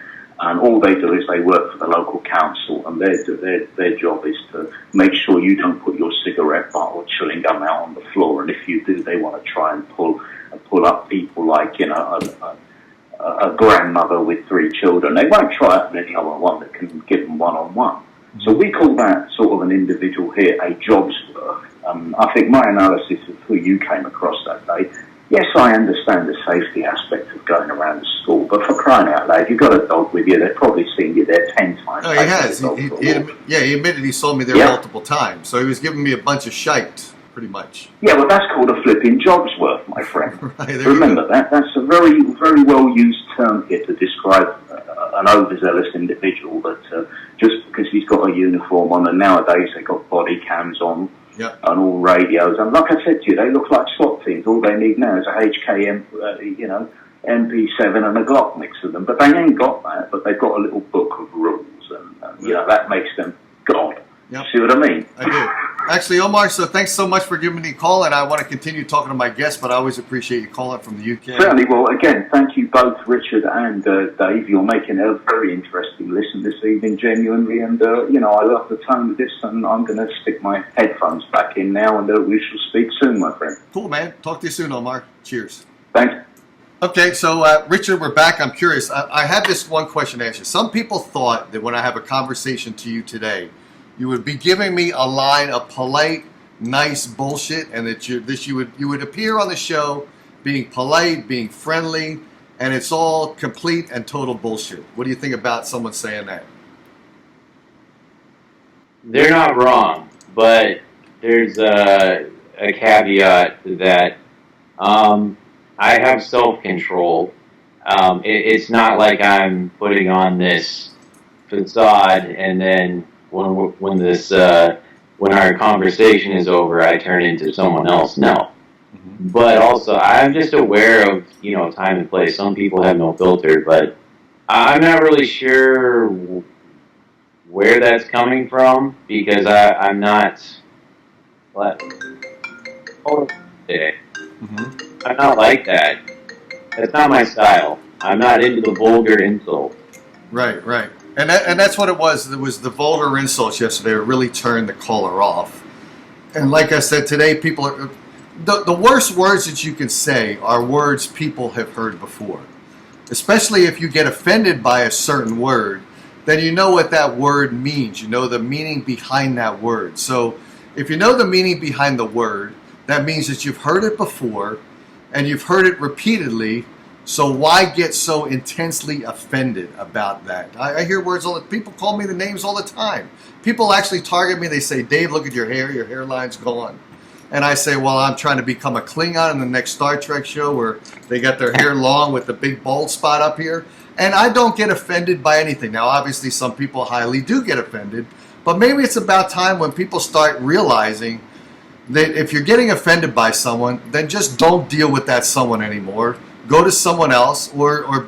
And all they do is they work for the local council, and their job is to make sure you don't put your cigarette butt or chewing gum out on the floor. And if you do, they want to try and pull up people like a grandmother with 3 children. They won't try out any other one that can give them one-on-one. So we call that sort of an individual here a job's worth. I think my analysis of who you came across that day. Yes, I understand the safety aspect of going around the school, but for crying out loud, you've got a dog with you. They've probably seen you there 10 times. Oh, he has. He admitted he saw me there multiple times, so he was giving me a bunch of shite, pretty much. Yeah, well, that's called a flipping job's worth, my friend. Right, remember that. That's a very, very well-used term here to describe an overzealous individual, but just because he's got a uniform on, and nowadays they've got body cams on, yep, and all radios, and like I said to you, they look like SWAT teams. All they need now is a HKM, MP7 and a Glock next to them. But they ain't got that. But they've got a little book of rules, and that makes them God. Yep. See what I mean? I do. Actually, Omar, so thanks so much for giving me a call, and I want to continue talking to my guests, but I always appreciate you calling from the UK. Certainly. Well, again, thank you both, Richard and Dave. You're making a very interesting listen this evening, genuinely, and, I love the tone of this, and I'm going to stick my headphones back in now, and we shall speak soon, my friend. Cool, man. Talk to you soon, Omar. Cheers. Thanks. Okay, so, Richard, we're back. I'm curious. I have this one question to ask you. Some people thought that when I have a conversation to you today, you would be giving me a line of polite, nice bullshit, and that you would appear on the show being polite, being friendly, and it's all complete and total bullshit. What do you think about someone saying that? They're not wrong, but there's a caveat to that. I have self-control. It's not like I'm putting on this facade, and then when our conversation is over, I turn into someone else. No. But also, I'm just aware of, time and place. Some people have no filter, but I'm not really sure where that's coming from, because I'm not. What? I'm not like that. That's not my style. I'm not into the vulgar insult. Right. And that's what it was. It was the vulgar insults yesterday that really turned the caller off. And like I said, today people are... The worst words that you can say are words people have heard before. Especially if you get offended by a certain word, then you know what that word means. You know the meaning behind that word. So if you know the meaning behind the word, that means that you've heard it before and you've heard it repeatedly. So why get so intensely offended about that? I hear words all the people call me the names all the time. People actually target me. They say, "Dave, look at your hair. Your hairline's gone." And I say, well, I'm trying to become a Klingon in the next Star Trek show where they got their hair long with the big bald spot up here. And I don't get offended by anything. Now, obviously, some people highly do get offended. But maybe it's about time when people start realizing that if you're getting offended by someone, then just don't deal with that someone anymore. Go to someone else or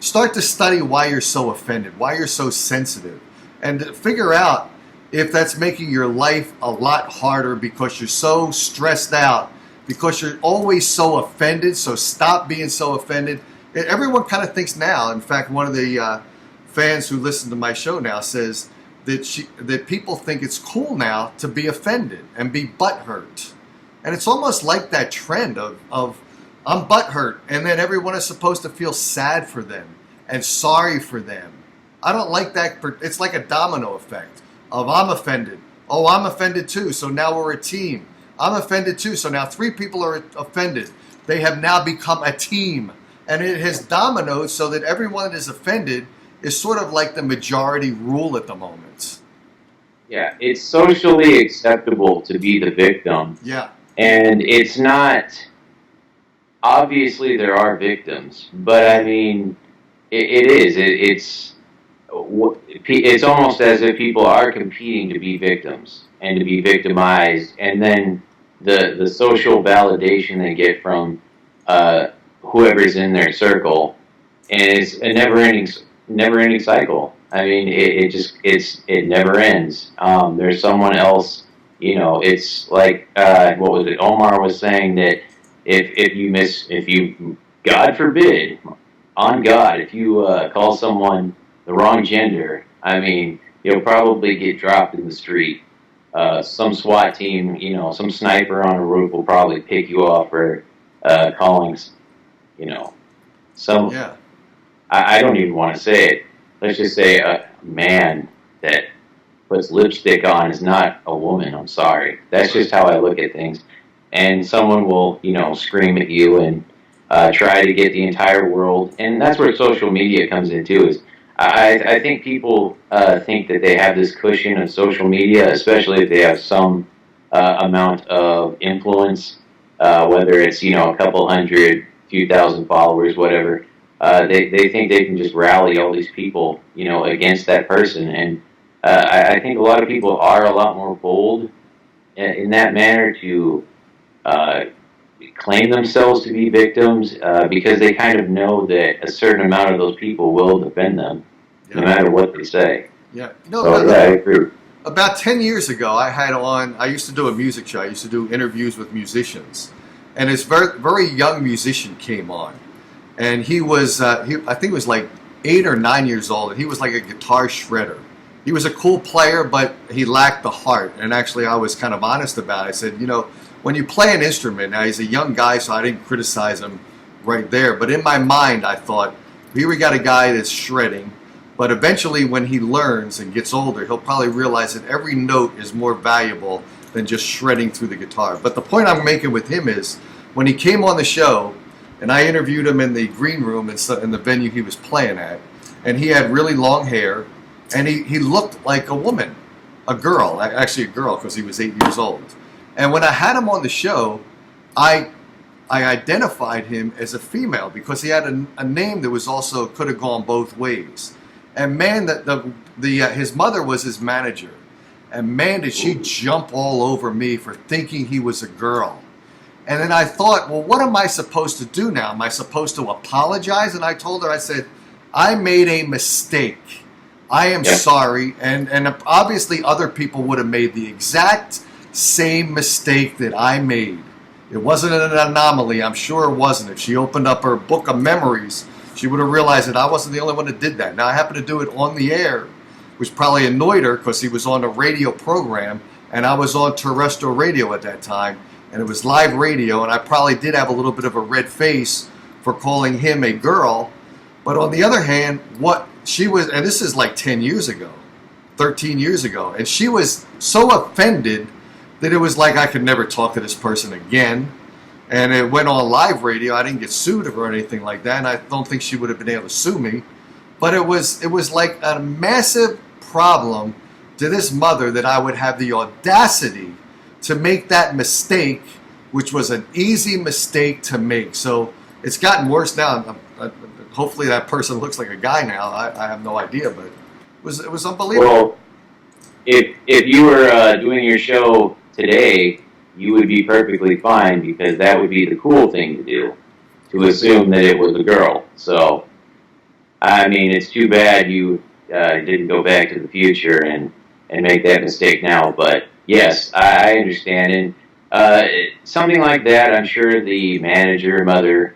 start to study why you're so offended, why you're so sensitive. And figure out if that's making your life a lot harder because you're so stressed out, because you're always so offended. So stop being so offended. Everyone kind of thinks now, in fact, one of the fans who listen to my show now says that people think it's cool now to be offended and be butthurt. And it's almost like that trend of I'm butthurt, and then everyone is supposed to feel sad for them and sorry for them. I don't like that. It's like a domino effect. Of I'm offended. Oh, I'm offended too. So now we're a team. I'm offended too. So now 3 people are offended. They have now become a team. And it has dominoed so that everyone that is offended is sort of like the majority rule at the moment. Yeah, it's socially acceptable to be the victim. Yeah. And it's not... Obviously, there are victims. But, I mean, it is. It's almost as if people are competing to be victims and to be victimized, and then the social validation they get from whoever's in their circle, and it's a never ending cycle. I mean, it never ends. There's someone else, it's like what was it? Omar was saying that if you God forbid, on God, if you call someone the wrong gender, I mean, you'll probably get dropped in the street. Some SWAT team, some sniper on a roof will probably pick you off for calling, some... Yeah. I don't even want to say it. Let's just say a man that puts lipstick on is not a woman. I'm sorry. That's just how I look at things. And someone will, scream at you and try to get the entire world. And that's where social media comes in, too, is I think people think that they have this cushion of social media, especially if they have some amount of influence, whether it's, a couple hundred, few thousand followers, whatever. They think they can just rally all these people, against that person. And I think a lot of people are a lot more bold in that manner to claim themselves to be victims because they kind of know that a certain amount of those people will defend them, no matter what they say. Yeah. I agree. About 10 years ago, I used to do a music show. I used to do interviews with musicians. And this very, very young musician came on. And he was, I think he was like 8 or 9 years old. And he was like a guitar shredder. He was a cool player, but he lacked the heart. And actually, I was kind of honest about it. I said, when you play an instrument, now he's a young guy, so I didn't criticize him right there. But in my mind, I thought, here we got a guy that's shredding. But eventually, when he learns and gets older, he'll probably realize that every note is more valuable than just shredding through the guitar. But the point I'm making with him is, when he came on the show, and I interviewed him in the green room in the venue he was playing at, and he had really long hair, and he looked like a woman, a girl, actually a girl, because he was 8 years old. And when I had him on the show, I identified him as a female because he had a name that was also could have gone both ways. And man, his mother was his manager, and man, did she jump all over me for thinking he was a girl. And then I thought, well, what am I supposed to do now? Am I supposed to apologize? And I told her, I said, I made a mistake. I am sorry. And obviously other people would have made the exact same mistake that I made. It wasn't an anomaly. I'm sure it wasn't. If she opened up her book of memories, she would have realized that I wasn't the only one that did that. Now, I happened to do it on the air, which probably annoyed her because he was on a radio program, and I was on terrestrial radio at that time, and it was live radio, and I probably did have a little bit of a red face for calling him a girl. But on the other hand, what she was, and this is like 10 years ago, 13 years ago, and she was so offended that it was like I could never talk to this person again. And it went on live radio. I didn't get sued or anything like that, and I don't think she would have been able to sue me. But it was like a massive problem to this mother that I would have the audacity to make that mistake, which was an easy mistake to make. So it's gotten worse now. Hopefully that person looks like a guy now. I have no idea, but it was unbelievable. Well, if you were doing your show today, you would be perfectly fine because that would be the cool thing to do, to assume that it was a girl. So, I mean, it's too bad you didn't go back to the future and make that mistake now. But yes, I understand. And something like that, I'm sure the manager, mother,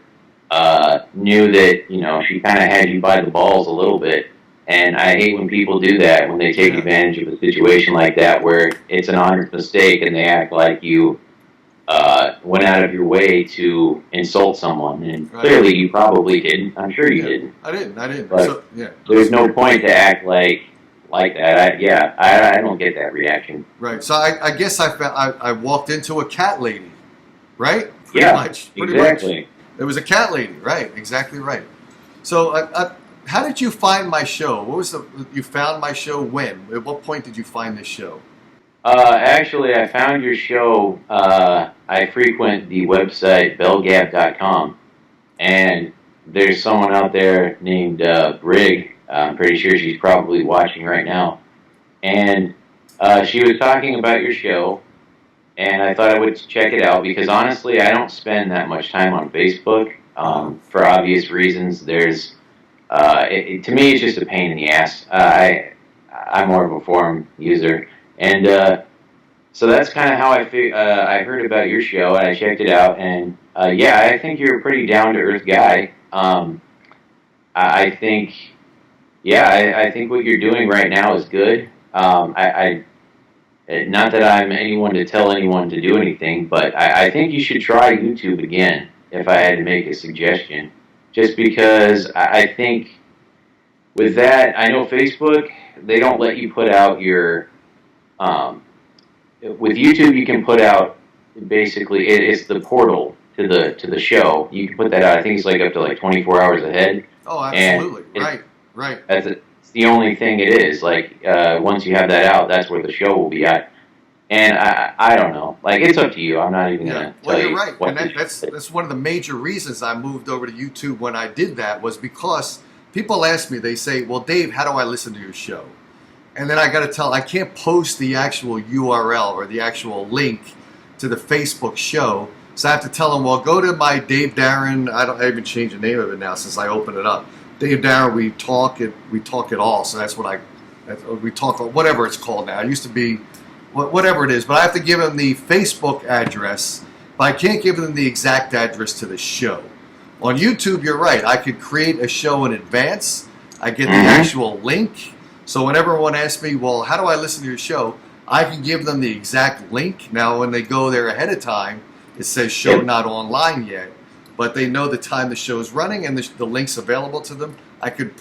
knew that, she kind of had you by the balls a little bit. And I hate when people do that, when they take advantage of a situation like that where it's an honest mistake and they act like you went out of your way to insult someone. And clearly you probably didn't. I'm sure you didn't. I didn't. But so, there's no point to act like that. I don't get that reaction. Right. So I guess I walked into a cat lady, right? Pretty Exactly. much. There was a cat lady, right? Exactly right. So how did you find my show? You found my show when? At what point did you find this show? Actually, I found your show. I frequent the website bellgap.com, and there's someone out there named Brig. I'm pretty sure she's probably watching right now. And she was talking about your show, and I thought I would check it out because honestly, I don't spend that much time on Facebook for obvious reasons. There's to me, it's just a pain in the ass. I'm more of a forum user, and so that's kind of how I heard about your show, and I checked it out, and I think you're a pretty down to earth guy. I think what you're doing right now is good. Not that I'm anyone to tell anyone to do anything, but I think you should try YouTube again. If I had to make a suggestion. Just because I think with that, I know Facebook, they don't let you put out your, with YouTube you can put out, basically, it's the portal to the show. You can put that out, I think it's like up to like 24 hours ahead. Oh, absolutely. Right. It's the only thing it is. Like, once you have that out, that's where the show will be at. And I don't know. Like, it's up to you. I'm not even going to tell you. Well, you're right. And that's one of the major reasons I moved over to YouTube when I did that was because people ask me, they say, well, Dave, how do I listen to your show? And then I got to I can't post the actual URL or the actual link to the Facebook show. So I have to tell them, well, go to my Dave Darin. I even changed the name of it now since I opened it up. Dave Darin, we talk it all. So that's what we talk, whatever it's called now. It used to be, whatever it is, but I have to give them the Facebook address, but I can't give them the exact address to the show. On YouTube, you're right. I could create a show in advance. I get the actual link. So whenever one asks me, well, how do I listen to your show? I can give them the exact link. Now, when they go there ahead of time, it says show not online yet, but they know the time the show's running and the link's available to them. I could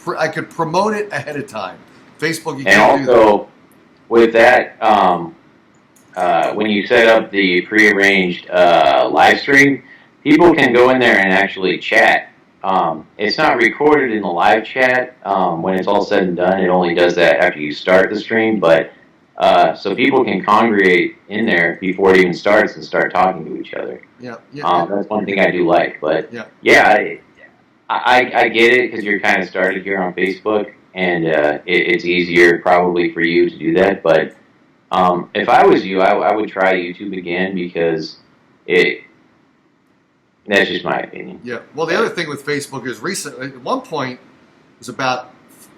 promote it ahead of time. Facebook, you can't do that. And also, with that, when you set up the prearranged live stream, people can go in there and actually chat. It's not recorded in the live chat. When it's all said and done, it only does that after you start the stream. But so people can congregate in there before it even starts and start talking to each other. That's one thing I do like. But I get it because you're kind of started here on Facebook, and it's easier probably for you to do that. But if I was you, I would try YouTube again because that's just my opinion. Yeah. Well, the other thing with Facebook is recently, at one point, it was about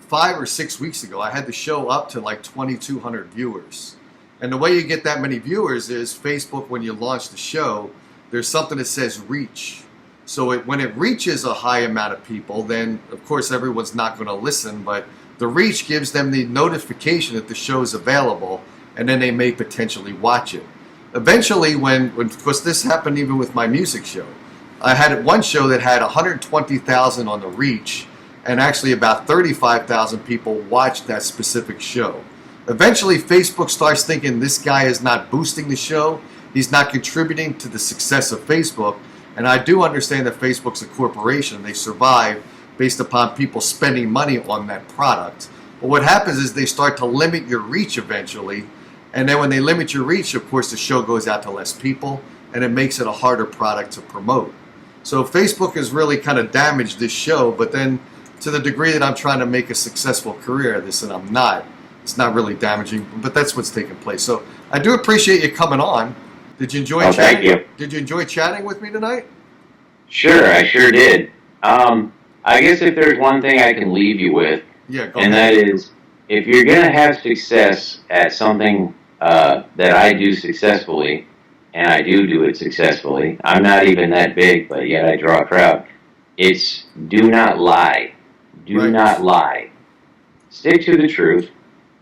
5 or 6 weeks ago, I had the show up to like 2,200 viewers. And the way you get that many viewers is Facebook, when you launch the show, there's something that says reach. So when it reaches a high amount of people, then of course everyone's not going to listen, but the reach gives them the notification that the show is available, and then they may potentially watch it. Eventually, because this happened even with my music show, I had one show that had 120,000 on the reach, and actually about 35,000 people watched that specific show. Eventually, Facebook starts thinking this guy is not boosting the show, he's not contributing to the success of Facebook. And I do understand that Facebook's a corporation. They survive based upon people spending money on that product. But what happens is they start to limit your reach eventually. And then when they limit your reach, of course, the show goes out to less people, and it makes it a harder product to promote. So Facebook has really kind of damaged this show, but then to the degree that I'm trying to make a successful career of this, and I'm not, it's not really damaging, but that's what's taking place. So I do appreciate you coming on. Did you enjoy chatting? Thank you. Did you enjoy chatting with me tonight? Sure, I sure did. I guess if there's one thing I can leave you with, and that is, if you're going to have success at something that I do successfully, and I do it successfully, I'm not even that big, but yet I draw a crowd, it's do not lie. Do not lie. Stick to the truth,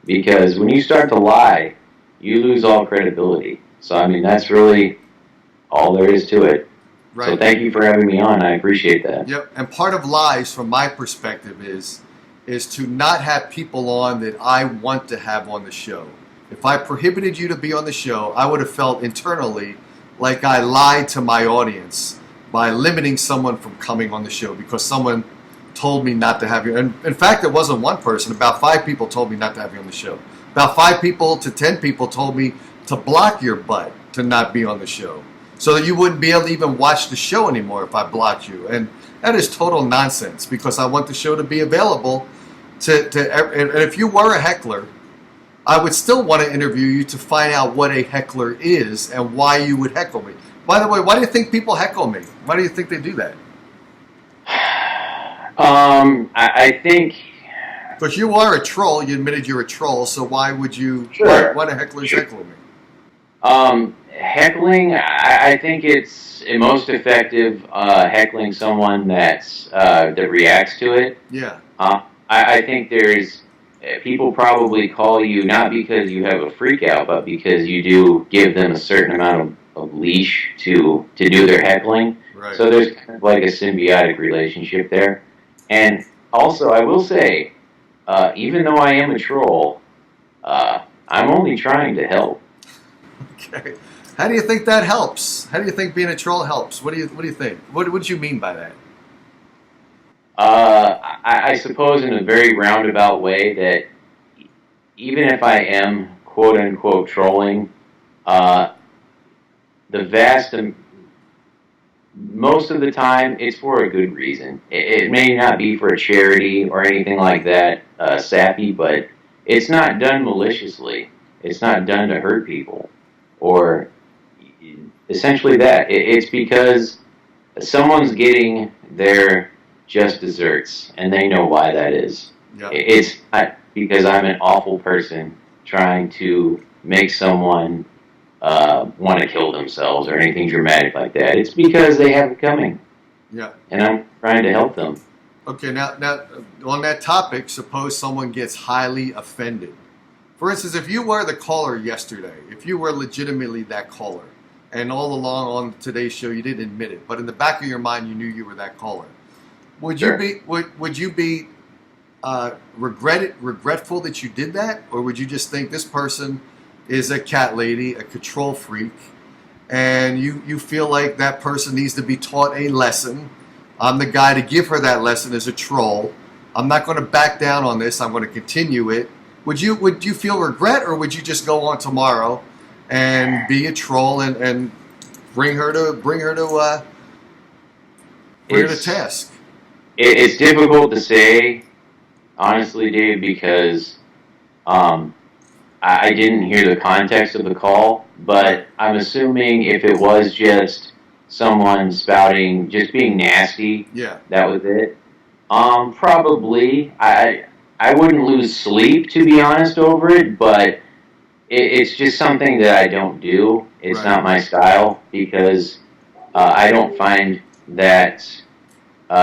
because when you start to lie, you lose all credibility. So, I mean, that's really all there is to it. Right. So thank you for having me on. I appreciate that. Yep. And part of lies, from my perspective, is to not have people on that I want to have on the show. If I prohibited you to be on the show, I would have felt internally like I lied to my audience by limiting someone from coming on the show because someone told me not to have you. And in fact, it wasn't one person. About 5 people told me not to have you on the show. About 5 people to 10 people told me to block your butt to not be on the show, so that you wouldn't be able to even watch the show anymore if I blocked you. And that is total nonsense, because I want the show to be available and if you were a heckler, I would still want to interview you to find out what a heckler is and why you would heckle me. By the way, why do you think people heckle me? Why do you think they do that? I think... Because you are a troll. You admitted you're a troll, so why would you... Sure. Why do hecklers heckle me? Heckling, I think it's most effective heckling someone that reacts to it. Yeah. I think there's... People probably call you not because you have a freak out, but because you do give them a certain amount of leash to do their heckling. Right. So there's kind of like a symbiotic relationship there. And also, I will say, even though I am a troll, I'm only trying to help. Okay. How do you think that helps? How do you think being a troll helps? What do you think? What do you mean by that? I suppose in a very roundabout way that even if I am quote unquote trolling, most of the time it's for a good reason. It may not be for a charity or anything like that, sappy, but it's not done maliciously. It's not done to hurt people, or essentially that. It's because someone's getting their just desserts, and they know why that is. Yep. It's not because I'm an awful person trying to make someone want to kill themselves or anything dramatic like that. It's because they have it coming. Yeah. And I'm trying to help them. Okay, now on that topic, suppose someone gets highly offended. For instance, if you were the caller yesterday, if you were legitimately that caller, and all along on today's show you didn't admit it, but in the back of your mind you knew you were that caller, would you be regretful that you did that, or would you just think this person is a cat lady, a control freak, and you feel like that person needs to be taught a lesson, I'm the guy to give her that lesson as a troll. I'm not going to back down on this. I'm going to continue it. Would you feel regret, or would you just go on tomorrow and be a troll and bring her to task? It's difficult to say, honestly, Dave, because I didn't hear the context of the call, but I'm assuming if it was just someone spouting, just being nasty, that was it. Probably. I wouldn't lose sleep, to be honest, over it, but it's just something that I don't do. It's not my style, because I don't find that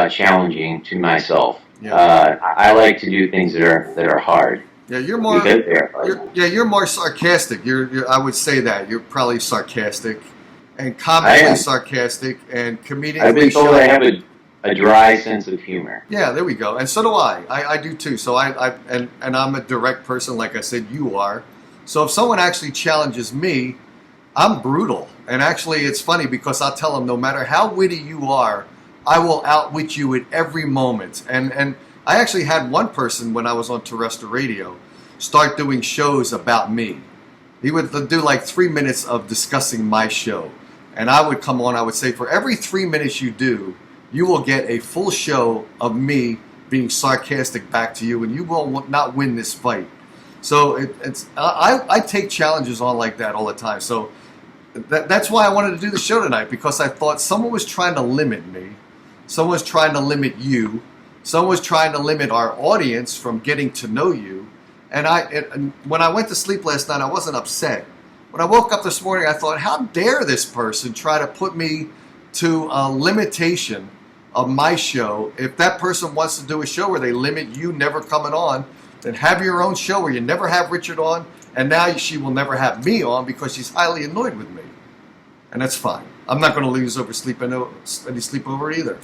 challenging to myself. I like to do things that are hard. Yeah, you're more sarcastic. I would say that you're probably sarcastic and comically sarcastic and comedically. I've been told I have a dry sense of humor. Yeah, there we go. And so do I. I do too. So and I'm a direct person, like I said, you are. So if someone actually challenges me, I'm brutal. And actually, it's funny because I'll tell them, no matter how witty you are, I will outwit you at every moment. And I actually had one person when I was on terrestrial radio start doing shows about me. He would do like 3 minutes of discussing my show. And I would come on, I would say, for every 3 minutes you do, you will get a full show of me being sarcastic back to you, and you will not win this fight. So I take challenges on like that all the time. So that's why I wanted to do the show tonight, because I thought someone was trying to limit me. Someone was trying to limit you. Someone was trying to limit our audience from getting to know you. And when I went to sleep last night, I wasn't upset. When I woke up this morning, I thought, how dare this person try to put me to a limitation of my show? If that person wants to do a show where they limit you never coming on, then have your own show where you never have Richard on, and now she will never have me on because she's highly annoyed with me. And that's fine. I'm not going to lose any sleep over it either.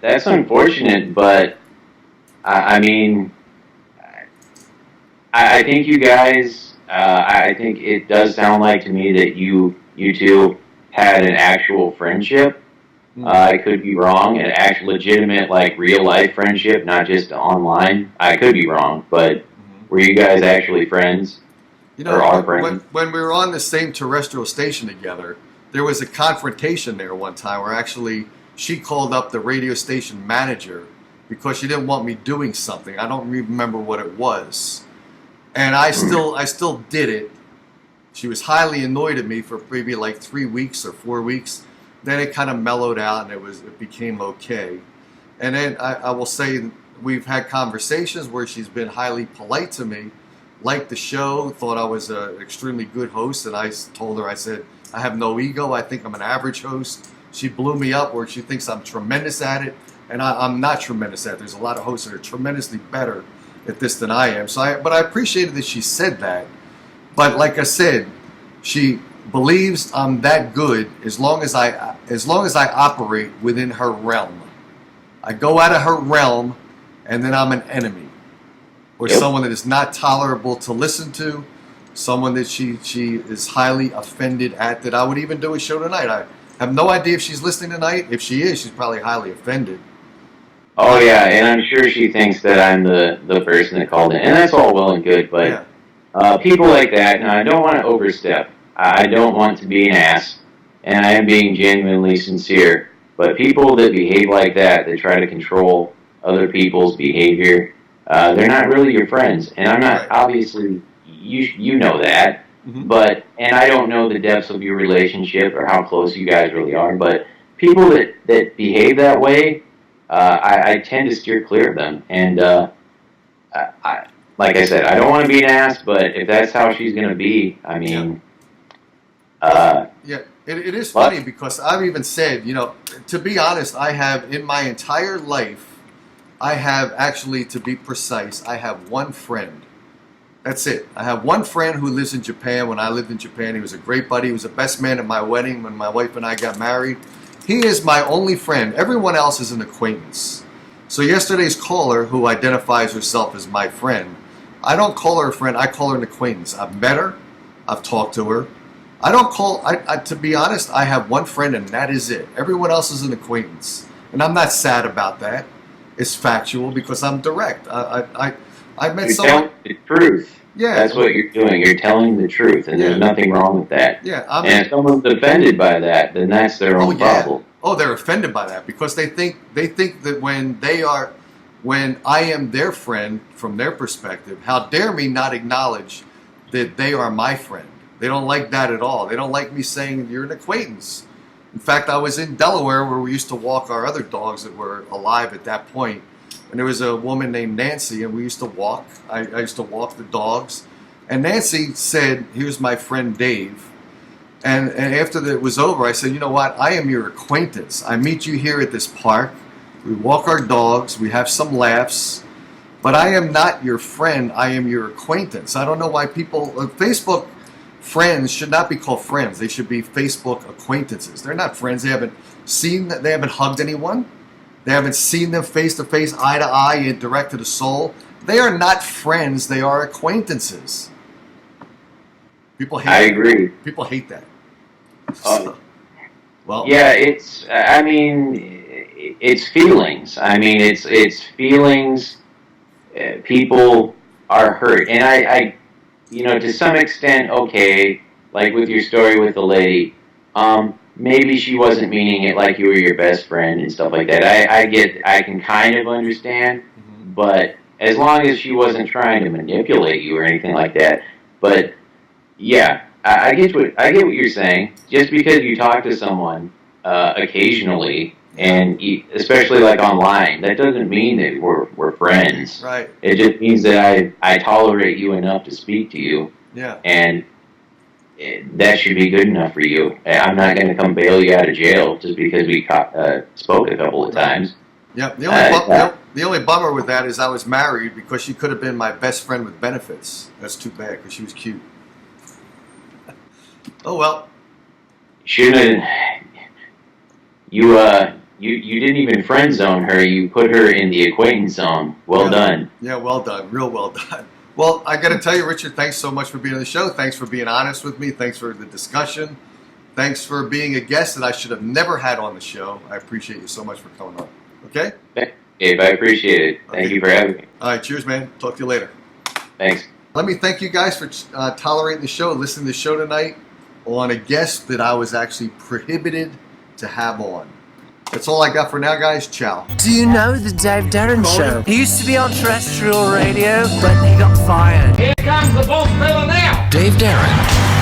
That's unfortunate, but I mean, I think you guys, I think it does sound like to me that you two had an actual friendship. I could be wrong, an actual legitimate, like, real life friendship, not just online. I could be wrong, but were you guys actually friends? You know, when we were on the same terrestrial station together, there was a confrontation there one time where actually she called up the radio station manager because she didn't want me doing something. I don't remember what it was. And I still did it. She was highly annoyed at me for maybe like 3 weeks or 4 weeks. Then it kind of mellowed out and it became okay. And then I will say we've had conversations where she's been highly polite to me, liked the show, thought I was an extremely good host, and I told her, I said, I have no ego. I think I'm an average host. She blew me up where she thinks I'm tremendous at it, and I'm not tremendous at it. There's a lot of hosts that are tremendously better at this than I am. But I appreciated that she said that. But like I said, she believes I'm that good as long as I operate within her realm. I go out of her realm, and then I'm an enemy, or someone that is not tolerable to listen to, someone that she is highly offended at. That I would even do a show tonight. I have no idea if she's listening tonight. If she is, she's probably highly offended. Oh yeah, and I'm sure she thinks that I'm the person that called in, and that's all well and good. But people like that, now I don't want to overstep. I don't want to be an ass, and I am being genuinely sincere. But people that behave like that try to control other people's behavior, they're not really your friends. And I'm not, obviously, you know that. But, and I don't know the depths of your relationship or how close you guys really are. But people that behave that way, I tend to steer clear of them. And like I said, I don't want to be an ass, but if that's how she's going to be, I mean... It is funny because I've even said, to be honest, I have in my entire life, I have actually, to be precise, I have one friend. That's it. I have one friend who lives in Japan. When I lived in Japan, he was a great buddy. He was the best man at my wedding when my wife and I got married. He is my only friend. Everyone else is an acquaintance. So yesterday's caller, who identifies herself as my friend, I don't call her a friend. I call her an acquaintance. I've met her. I've talked to her. I don't call. To be honest, I have one friend, and that is it. Everyone else is an acquaintance, and I'm not sad about that. It's factual because I'm direct. I met You're someone. telling the truth. Yeah, That's what you're doing. You're telling the truth, and there's nothing wrong with that. Yeah, and if someone's offended by that, then that's their own problem. Oh, they're offended by that because they think that when I am their friend from their perspective, how dare me not acknowledge that they are my friend? They don't like that at all. They don't like me saying you're an acquaintance. In fact, I was in Delaware where we used to walk our other dogs that were alive at that point. And there was a woman named Nancy, and we used to walk. I used to walk the dogs. And Nancy said, here's my friend Dave. And after it was over, I said, you know what? I am your acquaintance. I meet you here at this park. We walk our dogs. We have some laughs. But I am not your friend. I am your acquaintance. I don't know why people... Facebook friends should not be called friends. They should be Facebook acquaintances. They're not friends. They haven't hugged anyone. They haven't seen them face to face, eye to eye, and direct to the soul. They are not friends. They are acquaintances. People hate. I agree. People hate that. Yeah, it's. I mean, it's feelings. I mean, it's feelings. People are hurt, and I to some extent, okay, like with your story with the lady, maybe she wasn't meaning it like you were your best friend and stuff like that. I can kind of understand, but as long as she wasn't trying to manipulate you or anything like that. But yeah, I get what you're saying. Just because you talk to someone occasionally, and especially like online, that doesn't mean that we're friends. Right. It just means that I tolerate you enough to speak to you. Yeah. And that should be good enough for you. I'm not going to come bail you out of jail just because we spoke a couple of times. Yep. The only bummer with that is I was married because she could have been my best friend with benefits. That's too bad because she was cute. Oh well. Shouldn't have. You didn't even friend zone her. You put her in the acquaintance zone. Well done. Yeah, well done. Real well done. Well, I got to tell you, Richard, thanks so much for being on the show. Thanks for being honest with me. Thanks for the discussion. Thanks for being a guest that I should have never had on the show. I appreciate you so much for coming on. Okay? Dave, I appreciate it. Thank you for having me. All right, cheers, man. Talk to you later. Thanks. Let me thank you guys for tolerating the show, listening to the show tonight on a guest that I was actually prohibited to have on. That's all I got for now, guys. Ciao. Do you know the Dave Darin Show? He used to be on terrestrial radio, but he got fired. Here comes the boss fella now. Dave Darin.